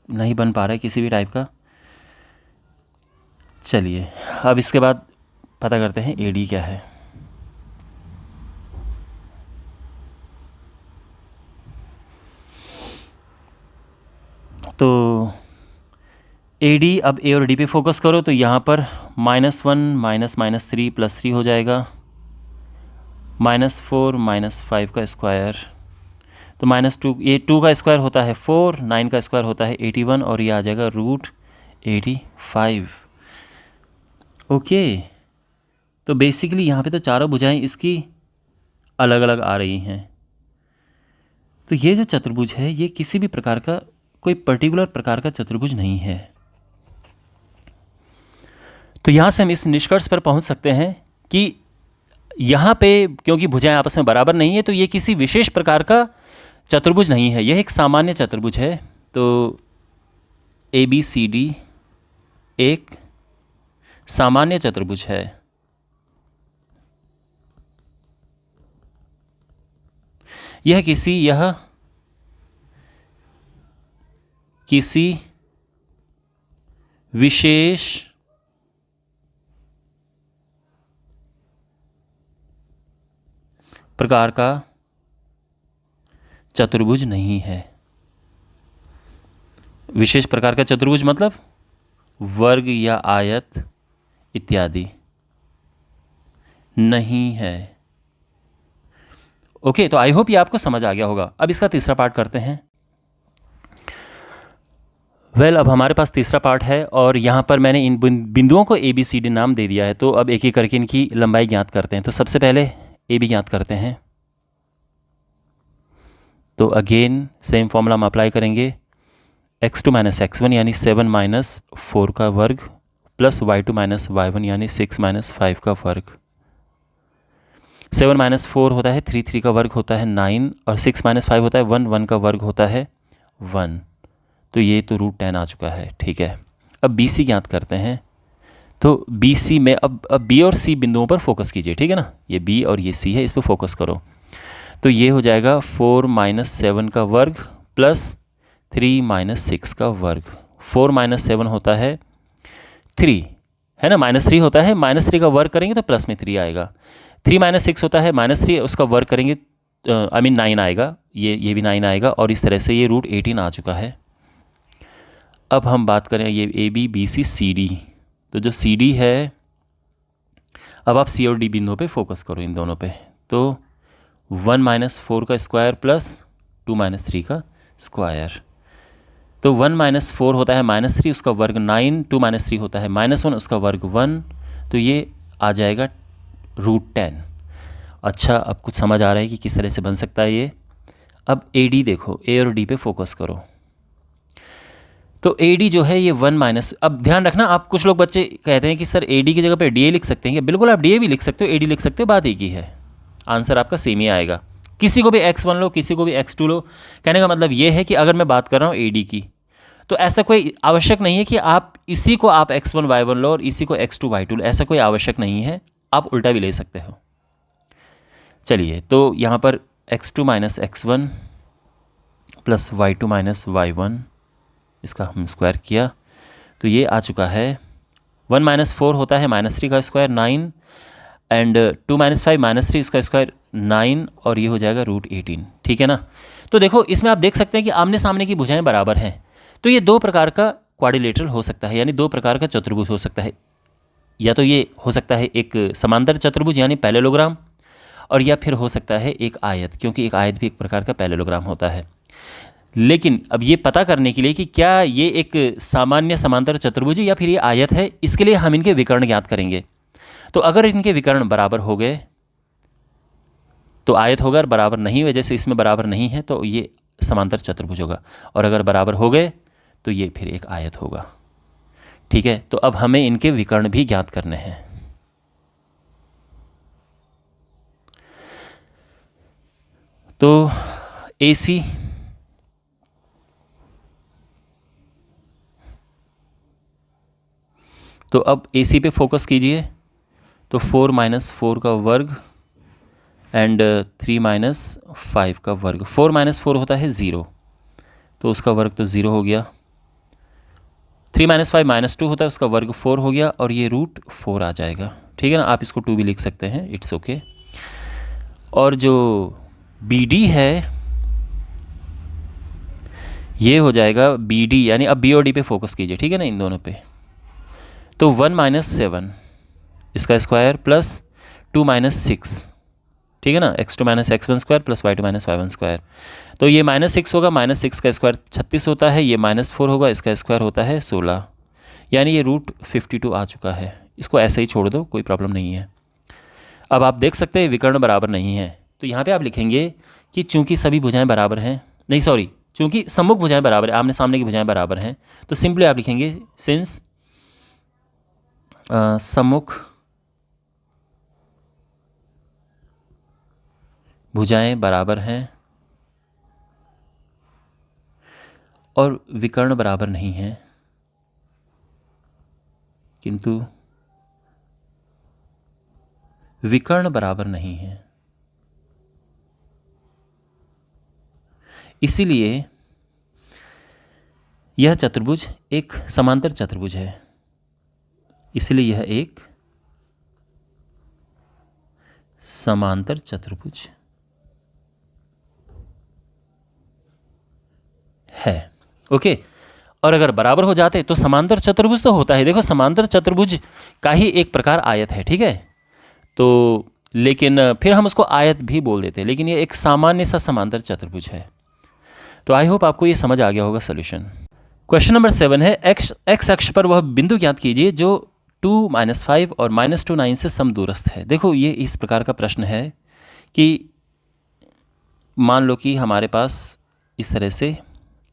नहीं बन पा रहा है किसी भी टाइप का। चलिए अब इसके बाद पता करते हैं AD क्या है। तो AD, अब A और D पे फोकस करो। तो यहाँ पर -1 माइनस -3 +3 हो जाएगा, -4 माइनस 5 का स्क्वायर, तो -2, ये 2 का स्क्वायर होता है 4, 9 का स्क्वायर होता है 81, और ये आ जाएगा √85। ओके, तो बेसिकली यहाँ पे तो चारों भुजाएं इसकी अलग अलग आ रही हैं। तो ये जो चतुर्भुज है ये किसी भी प्रकार का, कोई पर्टिकुलर प्रकार का चतुर्भुज नहीं है। तो यहाँ से हम इस निष्कर्ष पर पहुँच सकते हैं कि यहाँ पे क्योंकि भुजाएं आपस में बराबर नहीं है, तो ये किसी विशेष प्रकार का चतुर्भुज नहीं है, यह एक सामान्य चतुर्भुज है। तो ABCD एक सामान्य चतुर्भुज है। यह किसी विशेष प्रकार का चतुर्भुज नहीं है। विशेष प्रकार का चतुर्भुज मतलब वर्ग या आयत इत्यादि नहीं है। ओके, तो आई होप ये आपको समझ आ गया होगा। अब इसका तीसरा पार्ट करते हैं। अब हमारे पास तीसरा पार्ट है, और यहाँ पर मैंने इन बिंदुओं को ABCD नाम दे दिया है। तो अब एक एक करके इनकी लंबाई ज्ञात करते हैं। तो सबसे पहले AB ज्ञात करते हैं। तो अगेन सेम फॉर्मूला हम अप्लाई करेंगे, x2 माइनस x1 यानी 7 माइनस 4 का वर्ग प्लस y2 माइनस y1 यानी 6 माइनस 5 का वर्ग। 7 माइनस 4 होता है 3, 3 का वर्ग होता है 9, और 6 माइनस 5 होता है 1, 1 का वर्ग होता है 1। तो ये तो √10 आ चुका है। ठीक है, अब BC ज्ञात करते हैं। तो BC में अब B और C बिंदुओं पर फोकस कीजिए, ठीक है ना। ये B और ये C है, इस पर फोकस करो। तो ये हो जाएगा 4 माइनस 7 का वर्ग प्लस 3 माइनस 6 का वर्ग। 4 माइनस 7 होता है 3, है ना, -3 होता है, -3 का वर्ग करेंगे तो प्लस में 3 आएगा। 3 माइनस 6 होता है -3, उसका वर्ग करेंगे आई मीन 9 आएगा, ये भी 9 आएगा, और इस तरह से ये √18 आ चुका है। अब हम बात करें ये AB BC CD। तो जो CD है, अब आप C और D बिंदुओं पे फोकस करो, इन दोनों पे। तो 1 माइनस 4 का स्क्वायर प्लस 2 माइनस 3 का स्क्वायर। तो 1 माइनस 4 होता है -3, उसका वर्ग 9, 2 माइनस 3 होता है -1, उसका वर्ग 1, तो ये आ जाएगा √10। अच्छा, अब कुछ समझ आ रहा है कि किस तरह से बन सकता है ये। अब AD देखो, A और D पे फोकस करो। तो AD जो है ये 1 माइनस, अब ध्यान रखना, आप कुछ लोग बच्चे कहते हैं कि सर AD की जगह पे DA लिख सकते हैं क्या? बिल्कुल, आप DA भी लिख सकते हो, AD लिख सकते हो, बात एक ही है, आंसर आपका सेम ही आएगा। किसी को भी x1 लो, किसी को भी x2 लो, कहने का मतलब ये है कि अगर मैं बात कर रहा हूँ AD की, तो ऐसा कोई आवश्यक नहीं है कि आप इसी को आप x1 y1 लो और इसी को x2 y2 लो, ऐसा कोई आवश्यक नहीं है, आप उल्टा भी ले सकते हो। चलिए, तो यहाँ पर x2 minus x1 plus y2 minus y1, इसका हम स्क्वायर किया तो ये आ चुका है 1 माइनस 4 होता है -3 का स्क्वायर 9, एंड 2 माइनस 5 -3 इसका स्क्वायर 9, और ये हो जाएगा √18। ठीक है ना? तो देखो, इसमें आप देख सकते हैं कि आमने सामने की भुजाएं बराबर हैं, तो ये दो प्रकार का क्वाड्रिलेटरल हो सकता है, यानी दो प्रकार का चतुर्भुज हो सकता है। या तो ये हो सकता है एक समांतर चतुर्भुज यानी पैरेललोग्राम, और या फिर हो सकता है एक आयत, क्योंकि एक आयत भी एक प्रकार का पैरेललोग्राम होता है। लेकिन अब ये पता करने के लिए कि क्या ये एक सामान्य समांतर चतुर्भुज है या फिर ये आयत है, इसके लिए हम इनके विकर्ण ज्ञात करेंगे। तो अगर इनके विकर्ण बराबर हो गए तो आयत होगा, और बराबर नहीं हुए, जैसे इसमें बराबर नहीं है, तो ये समांतर चतुर्भुज होगा, और अगर बराबर हो गए तो ये फिर एक आयत होगा। ठीक है, तो अब हमें इनके विकर्ण भी ज्ञात करने हैं। तो AC तो अब AC पे फोकस कीजिए, तो 4 माइनस 4 का वर्ग एंड 3 माइनस 5 का वर्ग। 4 माइनस 4 होता है 0, तो उसका वर्ग तो 0 हो गया। 3 माइनस 5 -2 होता है, उसका वर्ग 4 हो गया, और ये √4 आ जाएगा। ठीक है ना? आप इसको 2 भी लिख सकते हैं, इट्स ओके। और जो BD है ये हो जाएगा BD, यानी अब B और D पे फोकस कीजिए। ठीक है ना? इन दोनों पे, तो 1 माइनस 7 इसका स्क्वायर प्लस 2 माइनस 6, ठीक है ना? x2 minus x1 square plus y2 minus y1 square. तो ये -6 होगा, -6 का स्क्वायर 36 होता है, ये -4 होगा, इसका स्क्वायर होता है 16, यानी ये √52 आ चुका है। इसको ऐसे ही छोड़ दो, कोई प्रॉब्लम नहीं है। अब आप देख सकते हैं विकर्ण बराबर नहीं है, तो यहाँ पे आप लिखेंगे कि चूंकि सभी भुजाएं बराबर हैं, नहीं सॉरी, चूंकि सम्मुख भुजाएं बराबर है, आमने सामने की भुजाएं बराबर हैं, तो सिंपली आप लिखेंगे सिंस सम्मुख भुजाएं बराबर हैं और विकर्ण बराबर नहीं हैं, किंतु विकर्ण बराबर नहीं है, इसीलिए यह चतुर्भुज एक समांतर चतुर्भुज है। इसलिए यह एक समांतर चतुर्भुज है। ओके, और अगर बराबर हो जाते तो समांतर चतुर्भुज तो होता है। देखो, समांतर चतुर्भुज का ही एक प्रकार आयत है, ठीक है? तो लेकिन फिर हम उसको आयत भी बोल देते हैं, लेकिन ये एक सामान्य सा समांतर चतुर्भुज है। तो आई होप आपको ये समझ आ गया होगा सोल्यूशन। क्वेश्चन नंबर 7 है, एक्स अक्ष पर वह बिंदु ज्ञात कीजिए जो 2 - 5 और -2 9 से समदूरस्थ है। देखो, ये इस प्रकार का प्रश्न है कि मान लो कि हमारे पास इस तरह से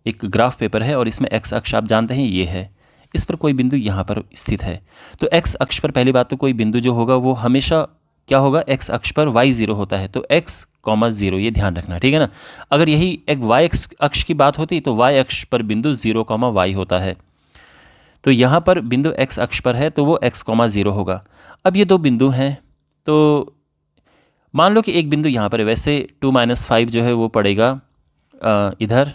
एक ग्राफ पेपर है और इसमें एक्स अक्ष आप जानते हैं ये है, इस पर कोई बिंदु यहाँ पर स्थित है। तो एक्स अक्ष पर पहली बात तो कोई बिंदु जो होगा वो हमेशा क्या होगा, एक्स अक्ष पर y0 होता है, तो x, 0 ये ध्यान रखना, ठीक है ना? अगर यही एक y अक्ष की बात होती तो y अक्ष पर बिंदु 0, y होता है। तो यहाँ पर बिंदु x अक्ष पर है तो वो x, 0 होगा। अब ये दो बिंदु हैं, तो मान लो कि एक बिंदु यहाँ पर है, वैसे 2 - 5 जो है वो पड़ेगा इधर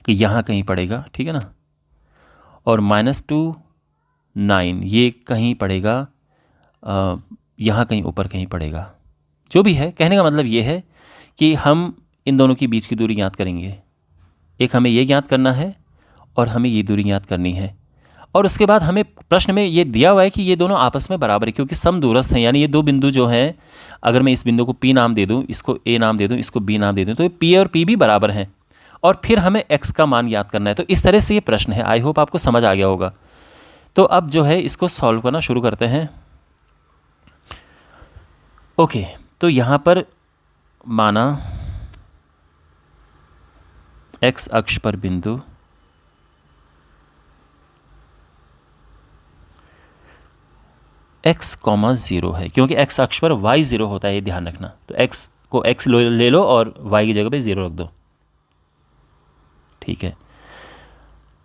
कि यहाँ कहीं पड़ेगा, ठीक है ना? और -2 9 ये कहीं पड़ेगा यहाँ कहीं ऊपर कहीं पड़ेगा। जो भी है, कहने का मतलब ये है कि हम इन दोनों के बीच की दूरी ज्ञात करेंगे। एक हमें ये ज्ञात करना है और हमें ये दूरी ज्ञात करनी है, और उसके बाद हमें प्रश्न में ये दिया हुआ है कि ये दोनों आपस में बराबर है, क्योंकि समदूरस्थ हैं। यानी ये दो बिंदु जो हैं, अगर मैं इस बिंदु को P नाम दे दूँ, इसको A नाम दे दूँ, इसको B नाम दे दूँ, तो P और P भी बराबर हैं, और फिर हमें x का मान याद करना है। तो इस तरह से ये प्रश्न है। आई होप आपको समझ आ गया होगा। तो अब जो है इसको सॉल्व करना शुरू करते हैं। ओके, तो यहाँ पर माना x अक्ष पर बिंदु x कॉमा 0 है, क्योंकि x अक्ष पर y 0 होता है, ये ध्यान रखना। तो x को x ले लो और y की जगह पे 0 रख दो, ठीक है।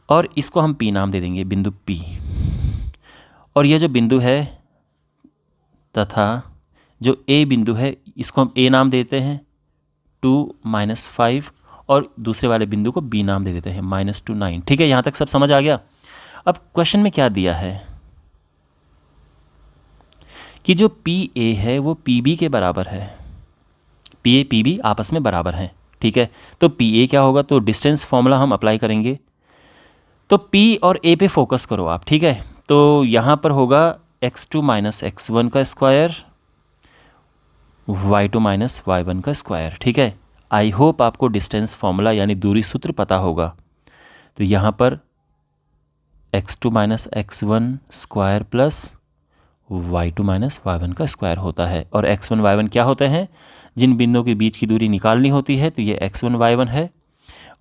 और इसको हम P नाम दे देंगे, बिंदु P। और यह जो बिंदु है तथा जो A बिंदु है, इसको हम A नाम देते हैं 2 - 5, और दूसरे वाले बिंदु को B नाम दे देते हैं -2 9। ठीक है, यहाँ तक सब समझ आ गया। अब क्वेश्चन में क्या दिया है कि जो PA है वो PB के बराबर है, PA PB आपस में बराबर हैं, ठीक है। तो PA क्या होगा, तो डिस्टेंस फॉर्मूला हम अप्लाई करेंगे। तो P और A पे फोकस करो आप, ठीक है। तो यहाँ पर होगा x2 - x1 का स्क्वायर, y2 - y1 का स्क्वायर, ठीक है। आई होप आपको डिस्टेंस फॉर्मूला यानी दूरी सूत्र पता होगा। तो यहाँ पर x2 - x1 square plus y2 - y1 का स्क्वायर होता है। और x1 y1 क्या होते हैं, जिन बिंदुओं के बीच की दूरी निकालनी होती है, तो ये x1 y1 है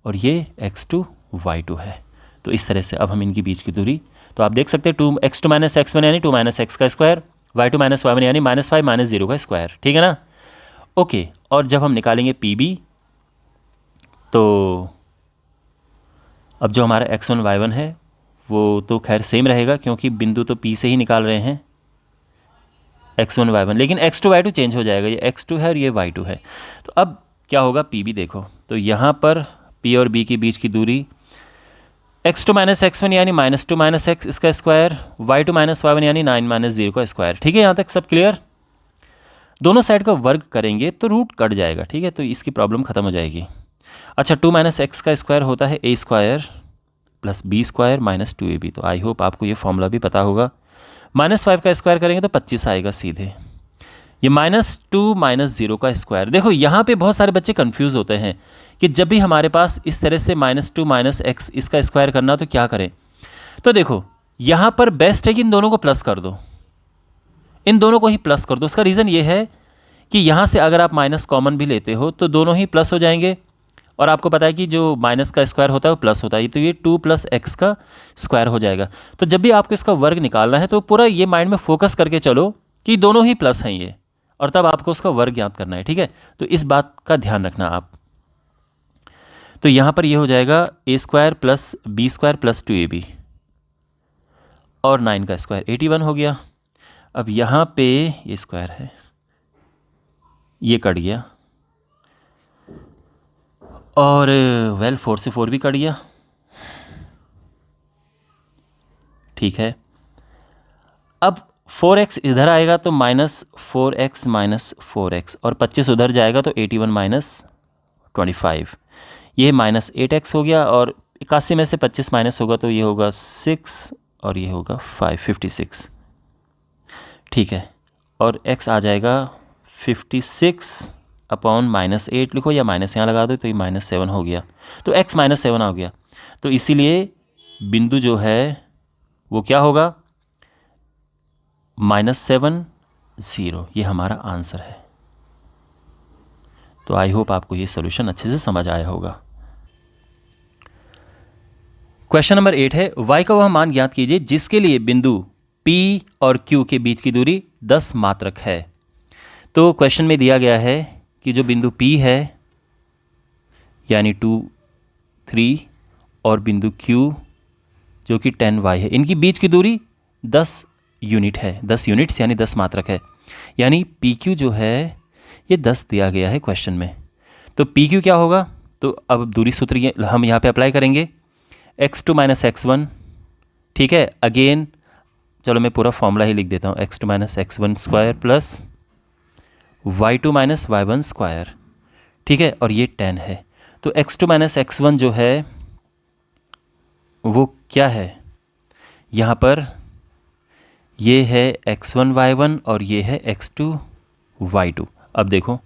और ये x2 y2 है। तो इस तरह से अब हम इनकी बीच की दूरी, तो आप देख सकते हैं x2 - x1 यानी 2 - x का स्क्वायर, y2 - y1 यानी -5 - 0 का स्क्वायर, ठीक है ना। ओके, और जब हम निकालेंगे PB, तो अब जो हमारा x1 y1 है वो तो खैर सेम रहेगा, क्योंकि बिंदु तो P से ही निकाल रहे हैं x1 y1, लेकिन x2 y2 चेंज हो जाएगा, ये x2 है और ये y2 है। तो अब क्या होगा, PB देखो, तो यहाँ पर P और B के बीच की दूरी x2 - x1 यानी -2 - x इसका स्क्वायर, y2 - y1 यानी 9 - 0 का स्क्वायर, ठीक है। यहाँ तक सब क्लियर। दोनों साइड का वर्ग करेंगे तो रूट कट जाएगा, ठीक है, तो इसकी प्रॉब्लम खत्म हो जाएगी। अच्छा, 2 - x का स्क्वायर होता है a square plus b square minus 2ab। तो आई होप आपको ये फॉर्मूला भी पता होगा। -5 का स्क्वायर करेंगे तो 25 आएगा सीधे। ये -2 - 0 का स्क्वायर। देखो यहाँ पे बहुत सारे बच्चे कंफ्यूज होते हैं कि जब भी हमारे पास इस तरह से -2 - x इसका स्क्वायर करना तो क्या करें। तो देखो यहाँ पर बेस्ट है कि इन दोनों को प्लस कर दो, इन दोनों को ही प्लस कर दो। उसका रीज़न ये है कि यहाँ से अगर आप माइनस कॉमन भी लेते हो तो दोनों ही प्लस हो जाएंगे, और आपको पता है कि जो माइनस का स्क्वायर होता है वो प्लस होता है, तो ये 2 + x का स्क्वायर हो जाएगा। तो जब भी आपको इसका वर्ग निकालना है तो पूरा ये माइंड में फोकस करके चलो कि दोनों ही प्लस हैं ये, और तब आपको उसका वर्ग ज्ञात करना है, ठीक है। तो इस बात का ध्यान रखना आप। तो यहाँ पर ये हो जाएगा a square plus b square plus 2ab, और 9 का स्क्वायर 81 हो गया। अब यहाँ पे ये स्क्वायर है, ये कट गया, और 4 से 4 भी कट गया, ठीक है। अब 4x इधर आएगा तो -4x - 4x, और 25 उधर जाएगा तो 81 - 25, ये -8x हो गया, और 81 में से 25 माइनस होगा तो ये होगा 6 और ये होगा 56, ठीक है। और x आ जाएगा 56 अपॉन -8 लिखो, या माइनस यहाँ लगा दो तो ये -7 हो गया, तो x -7 हो गया। तो इसीलिए बिंदु जो है वो क्या होगा, -7 0, ये हमारा आंसर है। तो आई होप आपको ये सॉल्यूशन अच्छे से समझ आया होगा। क्वेश्चन नंबर 8 है, y का वह मान ज्ञात कीजिए जिसके लिए बिंदु P और Q के बीच की दूरी 10 मात्रक है। तो क्वेश्चन में दिया गया है कि जो बिंदु P है यानी 2 3 और बिंदु Q जो कि 10y है, इनकी बीच की दूरी 10 यूनिट है, 10 यूनिट्स यानी 10 मात्रक है। यानी PQ जो है ये 10 दिया गया है क्वेश्चन में। तो PQ क्या होगा, तो अब दूरी सूत्र हम यहाँ पे अप्लाई करेंगे, x2 - x1, ठीक है। अगेन चलो मैं पूरा फॉर्मूला ही लिख देता हूँ, x2 - x1 square plus y2 - y1 square, ठीक है, और ये 10 है। तो x2 - x1 जो है वो क्या है, यहाँ पर ये है x1 y1 और ये है x2 y2। अब देखो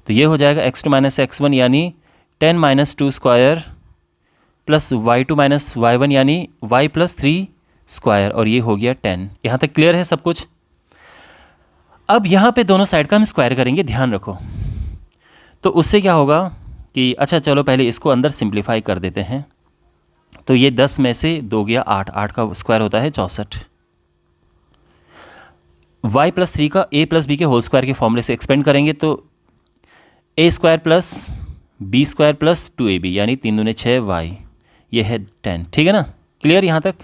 तो ये हो जाएगा x2 - x1 यानी 10 - 2 स्क्वायर प्लस y2 - y1 यानी y + 3 स्क्वायर, और ये हो गया 10। यहाँ तक क्लियर है सब कुछ। अब यहाँ पे दोनों साइड का हम स्क्वायर करेंगे, ध्यान रखो। तो उससे क्या होगा कि अच्छा चलो पहले इसको अंदर सिंप्लीफाई कर देते हैं। तो ये 10 में से 2 गया 8, 8 का स्क्वायर होता है 64। y प्लस 3 का a प्लस बी के होल स्क्वायर के फॉर्मूले से एक्सपेंड करेंगे तो a square plus B square plus 2ab यानी 3 दूने 6y, ये है 10। ठीक है ना, क्लियर यहाँ तक।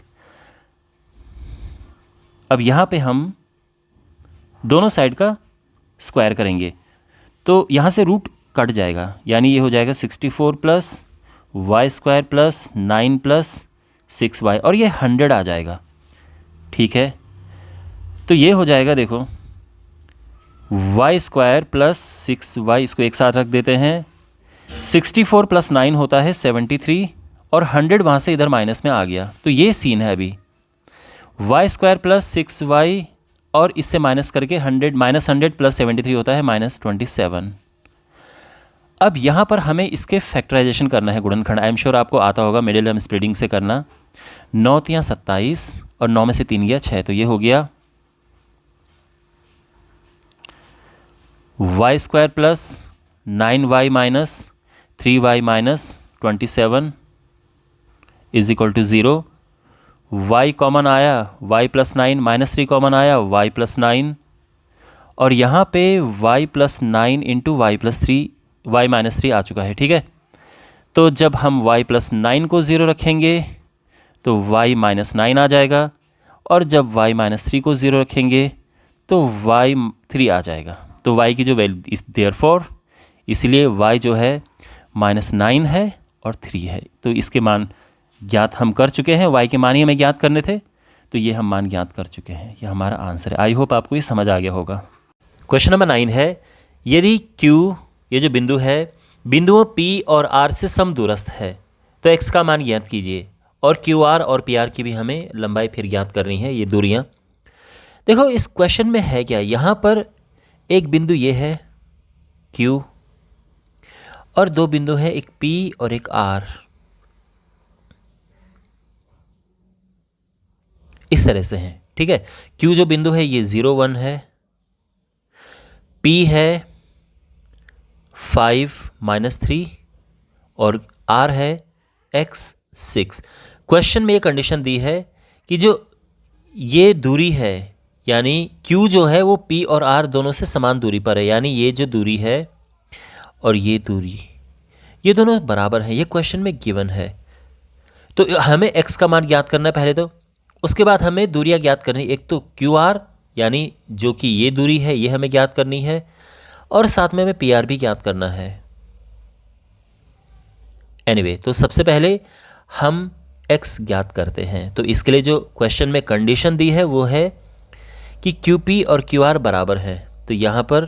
अब यहाँ पे हम दोनों साइड का स्क्वायर करेंगे तो यहाँ से रूट कट जाएगा, यानी ये हो जाएगा 64 plus Y square plus 9 plus 6y और ये 100 आ जाएगा। ठीक है, तो ये हो जाएगा, देखो वाई स्क्वायर प्लस 6y, इसको एक साथ रख देते हैं। 64 प्लस 9 होता है 73 और 100 वहाँ से इधर माइनस में आ गया, तो ये सीन है अभी। वाई स्क्वायर प्लस 6y और इससे माइनस करके 100 माइनस 100 प्लस 73 होता है -27। अब यहाँ पर हमें इसके फैक्टराइजेशन करना है, गुणनखंड। आई एम श्योर आपको आता होगा मिडिल टर्म स्प्लिटिंग से करना। 9 तियाँ 27 और 9 में से 3 गया 6, तो ये हो गया Y square plus 9y minus 3y minus 27 is equal to 0। y common आया, y प्लस 9 माइनस 3 कॉमन आया, y प्लस 9 और यहाँ पे y plus 9 into Y plus 3, y minus 3 आ चुका है। ठीक है, तो जब हम y प्लस 9 को 0 रखेंगे तो y माइनस 9 आ जाएगा और जब y माइनस 3 को 0 रखेंगे तो y 3 आ जाएगा। तो y की जो वैल्यू इस देयरफॉर, इसलिए y जो है -9 है और 3 है, तो इसके मान ज्ञात हम कर चुके हैं। y के मान ही हमें ज्ञात करने थे, तो ये हम मान ज्ञात कर चुके हैं, ये हमारा आंसर है। आई होप आपको ये समझ आ गया होगा। क्वेश्चन नंबर 9 है, यदि q ये जो बिंदु है बिंदुओं p और r से समदूरस्थ है तो x का मान ज्ञात कीजिए। और QR और PR की भी हमें लंबाई फिर ज्ञात करनी है, ये दूरियां। देखो इस क्वेश्चन में है क्या, यहाँ पर एक बिंदु ये है Q और दो बिंदु है, एक P और एक R। इस तरह से है। ठीक है, Q जो बिंदु है ये 0 1 है, P है 5 -3 और R है x 6। क्वेश्चन में ये कंडीशन दी है कि जो ये दूरी है यानी Q जो है वो P और R दोनों से समान दूरी पर है, यानी ये जो दूरी है और ये दूरी, ये दोनों बराबर हैं। ये क्वेश्चन में गिवन है, तो हमें x का मान ज्ञात करना है पहले, तो उसके बाद हमें दूरियां ज्ञात करनी। एक तो QR यानी जो कि ये दूरी है ये हमें ज्ञात करनी है और साथ में हमें PR भी ज्ञात करना है। एनीवे, तो सबसे पहले हम x ज्ञात करते हैं। तो इसके लिए जो क्वेश्चन में कंडीशन दी है वो है कि QP और QR बराबर हैं। तो यहां पर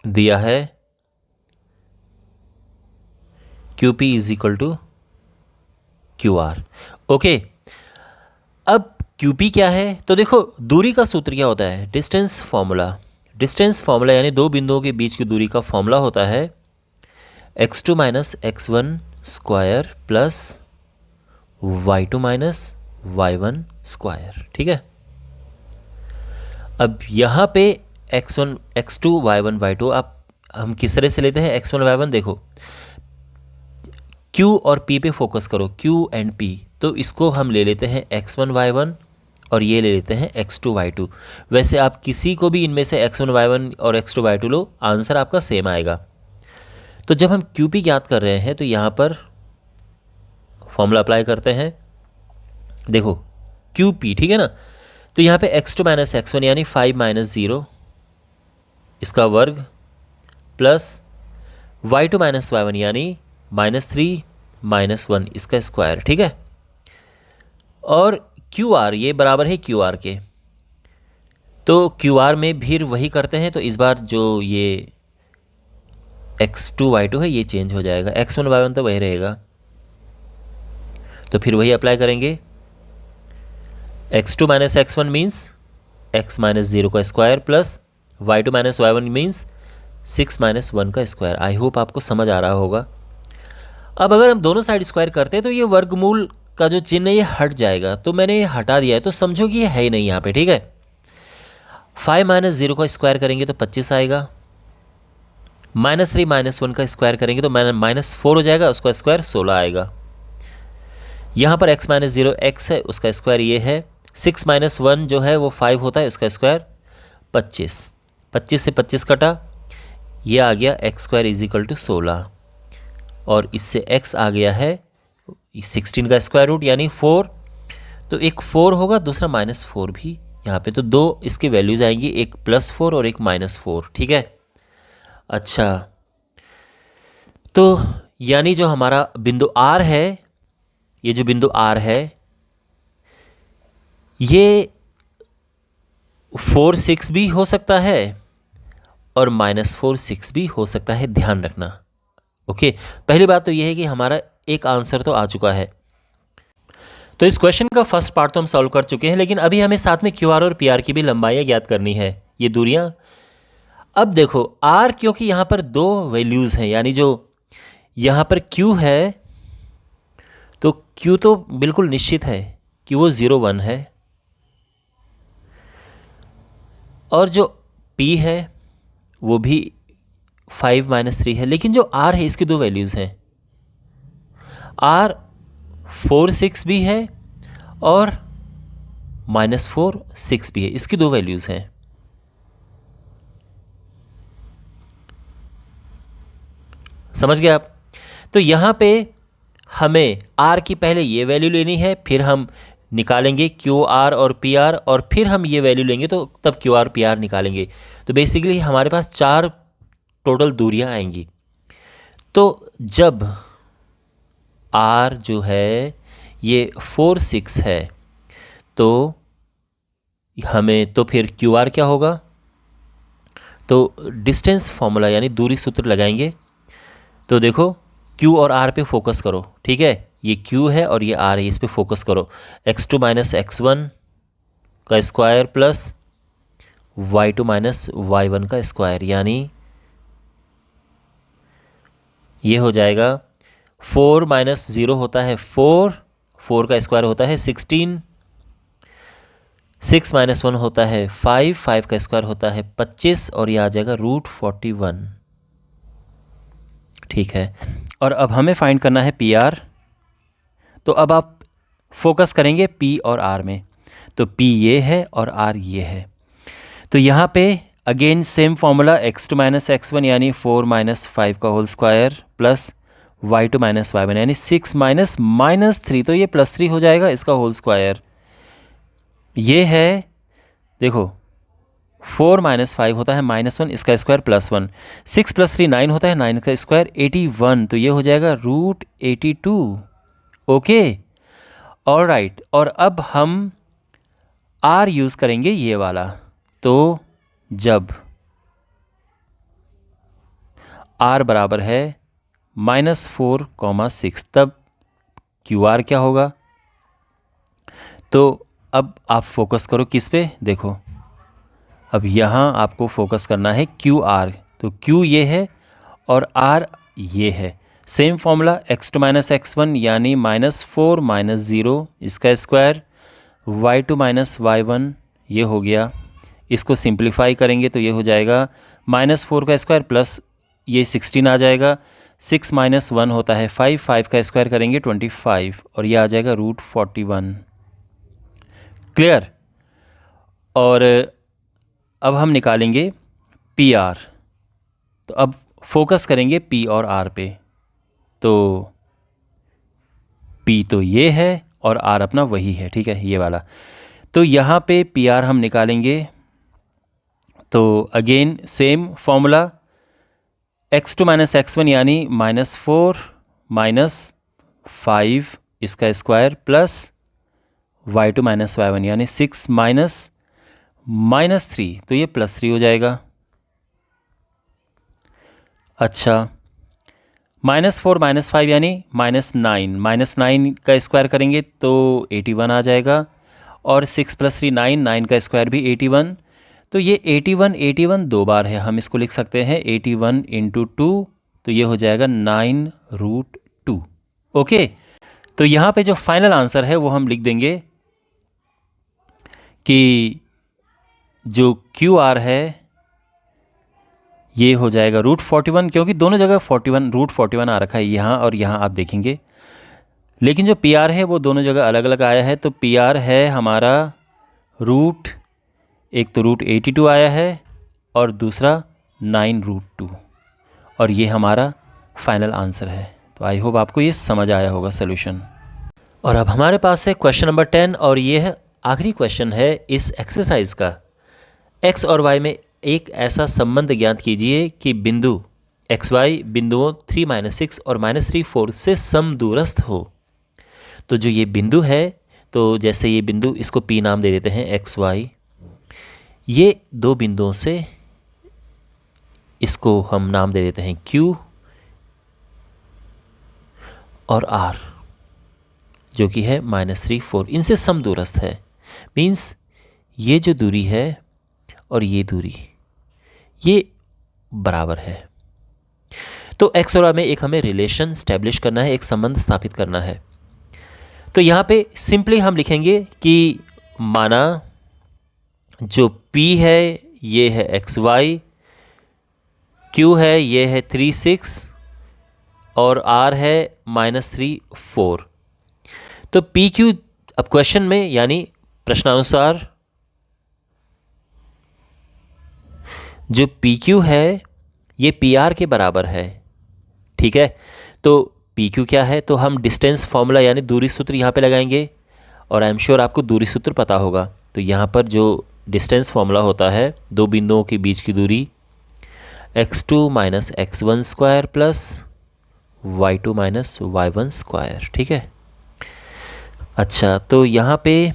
दिया है QP is equal to QR। Okay, अब QP क्या है, तो देखो दूरी का सूत्र क्या होता है, डिस्टेंस फॉर्मूला। डिस्टेंस फॉर्मूला यानी दो बिंदुओं के बीच की दूरी का फॉर्मूला होता है x2 minus x1 square plus y2 minus y1 square. ठीक है, अब यहाँ पे x1 x2 y1 y2 आप हम किस तरह से लेते हैं, x1 y1, देखो Q और P पे फोकस करो, Q एंड P, तो इसको हम ले लेते हैं x1 y1 और ये ले लेते हैं x2 y2। वैसे आप किसी को भी इनमें से x1 y1 और x2 y2 लो, आंसर आपका सेम आएगा। तो जब हम QP ज्ञात कर रहे हैं तो यहाँ पर फॉर्मूला अप्लाई करते हैं, देखो QP, ठीक है ना। तो यहाँ पे x2 माइनस x1 यानी 5 माइनस 0 इसका वर्ग प्लस y2 माइनस y1 यानी -3 माइनस 1 इसका स्क्वायर। ठीक है, और QR ये बराबर है QR के, तो QR में भी वही करते हैं। तो इस बार जो ये x2 y2 है ये चेंज हो जाएगा, x1 y1 तो वही रहेगा, तो फिर वही अप्लाई करेंगे। x2 minus x1 means x minus 0 का square plus y2 minus y1 means 6 minus 1 का स्क्वायर। आई होप आपको समझ आ रहा होगा। अब अगर हम दोनों साइड स्क्वायर करते हैं तो ये वर्गमूल का जो चिन्ह है ये हट जाएगा, तो मैंने ये हटा दिया है, तो समझो कि ये है ही नहीं यहाँ पे। ठीक है, 5 माइनस 0 का स्क्वायर करेंगे तो 25 आएगा, -3 माइनस 1 का स्क्वायर करेंगे तो -4 हो जाएगा, उसका स्क्वायर 16 आएगा। यहाँ पर x माइनस 0 x है, उसका स्क्वायर ये है, 6 माइनस 1 जो है वो 5 होता है, उसका स्क्वायर 25। 25 से 25 कटा, ये आ गया X square is equal to 16, और इससे x आ गया है 16 का स्क्वायर रूट यानी 4। तो एक 4 होगा, दूसरा -4 भी यहाँ पे, तो दो इसकी वैल्यूज़ आएंगी, एक +4 और एक -4। ठीक है। अच्छा, तो यानी जो हमारा बिंदु R है, ये जो बिंदु R है, ये 4 6 भी हो सकता है और -4 6 भी हो सकता है, ध्यान रखना। ओके, पहली बात तो ये है कि हमारा एक आंसर तो आ चुका है। तो इस क्वेश्चन का फर्स्ट पार्ट तो हम सॉल्व कर चुके हैं, लेकिन अभी हमें साथ में QR और PR की भी लंबाइयाँ ज्ञात करनी है, ये दूरियाँ। अब देखो R, क्योंकि यहाँ पर दो वैल्यूज़ हैं, यानी जो यहाँ पर Q है, तो Q तो बिल्कुल निश्चित है कि वो 0 1 है, और जो P है वो भी 5 -3 है, लेकिन जो R है इसकी दो वैल्यूज़ हैं, R 4 6 भी है और -4 6 भी है, इसकी दो वैल्यूज़ हैं। समझ गए आप? तो यहाँ पे हमें R की पहले ये वैल्यू लेनी है, फिर हम निकालेंगे QR और PR, और फिर हम ये वैल्यू लेंगे तो तब QR PR निकालेंगे। तो बेसिकली हमारे पास 4 टोटल दूरियां आएंगी। तो जब R जो है ये 4 6 है, तो हमें तो फिर QR क्या होगा, तो डिस्टेंस फॉर्मूला यानी दूरी सूत्र लगाएंगे। तो देखो Q और R पे फोकस करो, ठीक है, ये Q है और ये R है, इस पे फोकस करो। x2 - x1 का स्क्वायर प्लस y2 - y1 का स्क्वायर, यानी ये हो जाएगा 4 - 0 होता है 4, 4 का स्क्वायर होता है 16, 6 - 1 होता है 5, 5 का स्क्वायर होता है 25, और ये आ जाएगा √41। ठीक है, और अब हमें फाइंड करना है PR। तो अब आप फोकस करेंगे P और R में, तो P ये है और R ये है। तो यहाँ पे again same formula, x2 - x1 यानी 4 - 5 का whole square plus y2 - y1 यानी 6 -3, तो ये +3 हो जाएगा, इसका होल स्क्वायर। ये है, देखो 4 - 5 होता है -1, इसका स्क्वायर +1, 6 + 3 9 होता है, 9 का स्क्वायर 81, तो ये हो जाएगा √82। ओके, ऑलराइट, और अब हम R यूज़ करेंगे ये वाला। तो जब R बराबर है -4, 6, तब QR क्या होगा। तो अब आप फोकस करो किस पे, देखो अब यहाँ आपको फोकस करना है QR, तो Q ये है और R ये है। सेम फॉर्मूला, x2 - x1 यानी -4 - 0 इसका स्क्वायर, y2 - y1 ये हो गया। इसको सिंप्लीफाई करेंगे तो ये हो जाएगा -4 का स्क्वायर प्लस ये 16 आ जाएगा, 6 - 1 होता है 5, 5 का स्क्वायर करेंगे 25, और ये आ जाएगा √41। क्लियर? और अब हम निकालेंगे PR। तो अब फोकस करेंगे P और R पे, तो P तो ये है और R अपना वही है, ठीक है, ये वाला। तो यहाँ पे PR हम निकालेंगे, तो again same formula, x2 - x1 यानी -4 - 5 इसका स्क्वायर प्लस y2 - y1 यानी 6 -3, तो ये +3 हो जाएगा। अच्छा, -4 - 5 यानी -9, -9 का स्क्वायर करेंगे तो 81 आ जाएगा, और 6 + 3 9, 9 का स्क्वायर भी 81, तो ये 81 दो बार है, हम इसको लिख सकते हैं 81 × 2, तो ये हो जाएगा 9√2। ओके, तो यहाँ पे जो फाइनल आंसर है वो हम लिख देंगे कि जो QR है ये हो जाएगा √41, क्योंकि दोनों जगह √41 आ रखा है, यहाँ और यहाँ आप देखेंगे। लेकिन जो PR है वो दोनों जगह अलग अलग आया है, तो PR है हमारा रूट, एक तो रूट 82 आया है और दूसरा 9√2, और ये हमारा फाइनल आंसर है। तो आई होप आपको ये समझ आया होगा सोल्यूशन। और अब हमारे पास है क्वेश्चन नंबर 10, और ये है आखिरी क्वेश्चन है इस एक्सरसाइज का। x और y में एक ऐसा संबंध ज्ञात कीजिए कि बिंदु xy बिंदुओं 3-6 और -3-4 से समदूरस्थ हो। तो जो ये बिंदु है, तो जैसे ये बिंदु, इसको P नाम दे देते हैं, xy, ये दो बिंदुओं से इसको हम नाम दे देते हैं Q और R, जो कि है -3-4, इनसे समदूरस्थ है। मीन्स ये जो दूरी है और ये दूरी, ये बराबर है। तो x और y में एक हमें रिलेशन स्टैब्लिश करना है, एक संबंध स्थापित करना है। तो यहाँ पे सिंपली हम लिखेंगे कि माना जो P है ये है xy, Q है ये है 3-6 और R है -3-4। तो PQ अब क्वेश्चन में यानी प्रश्नानुसार जो PQ है ये PR के बराबर है। ठीक है, तो PQ क्या है, तो हम डिस्टेंस फॉर्मूला यानी दूरी सूत्र यहाँ पे लगाएंगे, और आई एम श्योर आपको दूरी सूत्र पता होगा। तो यहाँ पर जो डिस्टेंस फॉर्मूला होता है दो बिंदुओं के बीच की दूरी, x2 - x1 square plus y2 - y1 square. ठीक है, अच्छा, तो यहाँ पे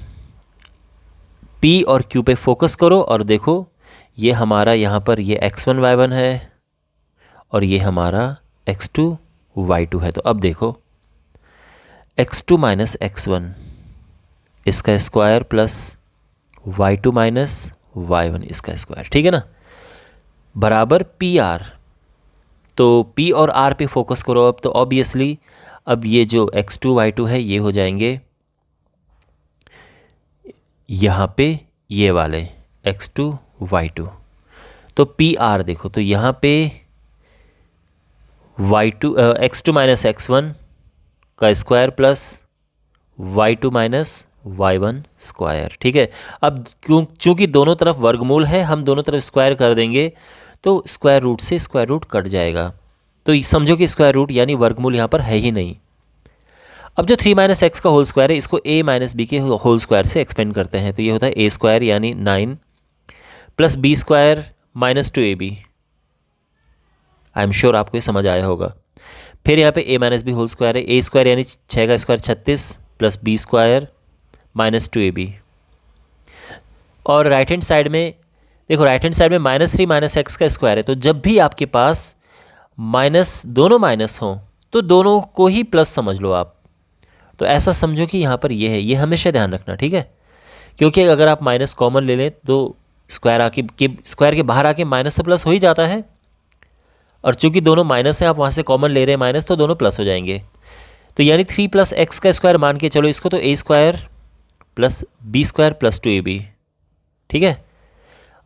P और Q पे फोकस करो और देखो ये हमारा यहाँ पर ये x1 y1 है और ये हमारा x2 y2 है। तो अब देखो x2 - x1 इसका स्क्वायर प्लस y2 - y1 इसका स्क्वायर, ठीक है ना, बराबर PR। तो P और R पे फोकस करो अब, तो ऑब्वियसली अब ये जो x2 y2 है ये हो जाएंगे यहाँ पे ये वाले x2 y2। तो PR देखो, तो यहाँ पे x2 - x1 का square plus y2 - y1 square. ठीक है, अब चूंकि दोनों तरफ वर्गमूल है, हम दोनों तरफ स्क्वायर कर देंगे तो स्क्वायर रूट से स्क्वायर रूट कट जाएगा। तो समझो कि स्क्वायर रूट यानी वर्गमूल यहाँ पर है ही नहीं। अब जो 3 - x का होल स्क्वायर है इसको a - b के होल स्क्वायर से एक्सपेंड करते हैं, तो ये होता है a स्क्वायर यानी 9 plus b square -2ab। I am sure आपको ये समझ आया होगा। फिर यहाँ पे a - b होल स्क्वायर है, a स्क्वायर यानी 6 का square 36 plus b square -2ab। और राइट हैंड साइड में देखो, राइट हैंड साइड में -3 - x का स्क्वायर है, तो जब भी आपके पास दोनों माइनस हों तो दोनों को ही प्लस समझ लो आप। तो ऐसा समझो कि यहाँ पर ये है, ये हमेशा ध्यान रखना, ठीक है, क्योंकि अगर आप माइनस कॉमन ले लें तो स्क्वायर के बाहर आके माइनस तो प्लस हो ही जाता है, और चूंकि दोनों माइनस है आप वहाँ से कॉमन ले रहे हैं माइनस, तो दोनों प्लस हो जाएंगे। तो यानी 3 + x का स्क्वायर मान के चलो इसको, तो a square plus b square plus 2ab। ठीक है,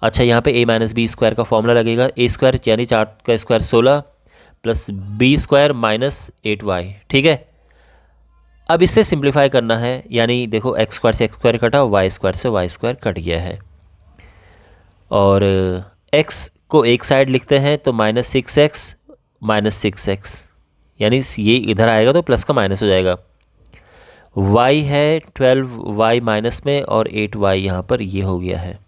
अच्छा, यहाँ पे a - b स्क्वायर का फॉर्मूला लगेगा, a स्क्वायर यानी 4 का square 16 plus b square -8y। ठीक है, अब इससे सिंप्लीफाई करना है, यानी देखो x स्क्वायर से x स्क्वायर कटा, y स्क्वायर से y स्क्वायर कट गया है, और x को एक साइड लिखते हैं तो -6x -6x, यानी ये इधर आएगा तो प्लस का माइनस हो जाएगा। y है 12y माइनस में और 8y यहाँ पर ये हो गया है।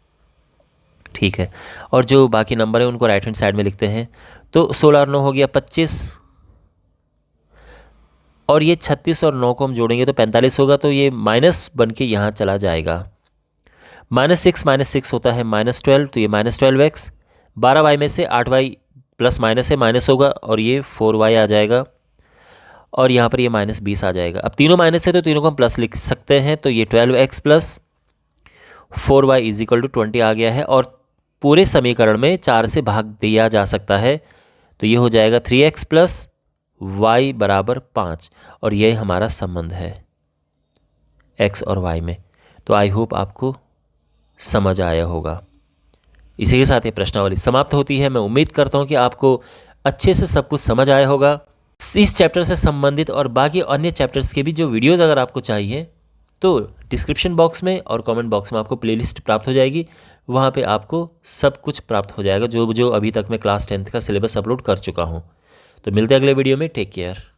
ठीक है, और जो बाकी नंबर है उनको राइट हैंड साइड में लिखते हैं, तो 16 और 9 हो गया 25, और ये 36 और 9 को हम जोड़ेंगे तो 45 होगा, तो ये माइनस बन के यहाँ चला जाएगा। -6 होता है -12, तो ये -12x, 12y में से 8y प्लस माइनस है, माइनस होगा और ये 4y आ जाएगा, और यहाँ पर ये -20 आ जाएगा। अब तीनों माइनस है तो तीनों को हम प्लस लिख सकते हैं, तो ये 12x प्लस 4y = 20 आ गया है, और पूरे समीकरण में 4 से भाग दिया जा सकता है, तो ये हो जाएगा 3x प्लस y बराबर 5, और ये हमारा संबंध है x और y में। तो आई होप आपको समझ आया होगा। इसी के साथ ये प्रश्नावली समाप्त होती है। मैं उम्मीद करता हूँ कि आपको अच्छे से सब कुछ समझ आया होगा। इस चैप्टर से संबंधित और बाकी अन्य चैप्टर्स के भी जो वीडियोज़ अगर आपको चाहिए तो डिस्क्रिप्शन बॉक्स में और कमेंट बॉक्स में आपको प्लेलिस्ट प्राप्त हो जाएगी, वहाँ पे आपको सब कुछ प्राप्त हो जाएगा जो जो अभी तक मैं क्लास 10th का सिलेबस अपलोड कर चुका हूँ। तो मिलते हैं अगले वीडियो में, टेक केयर।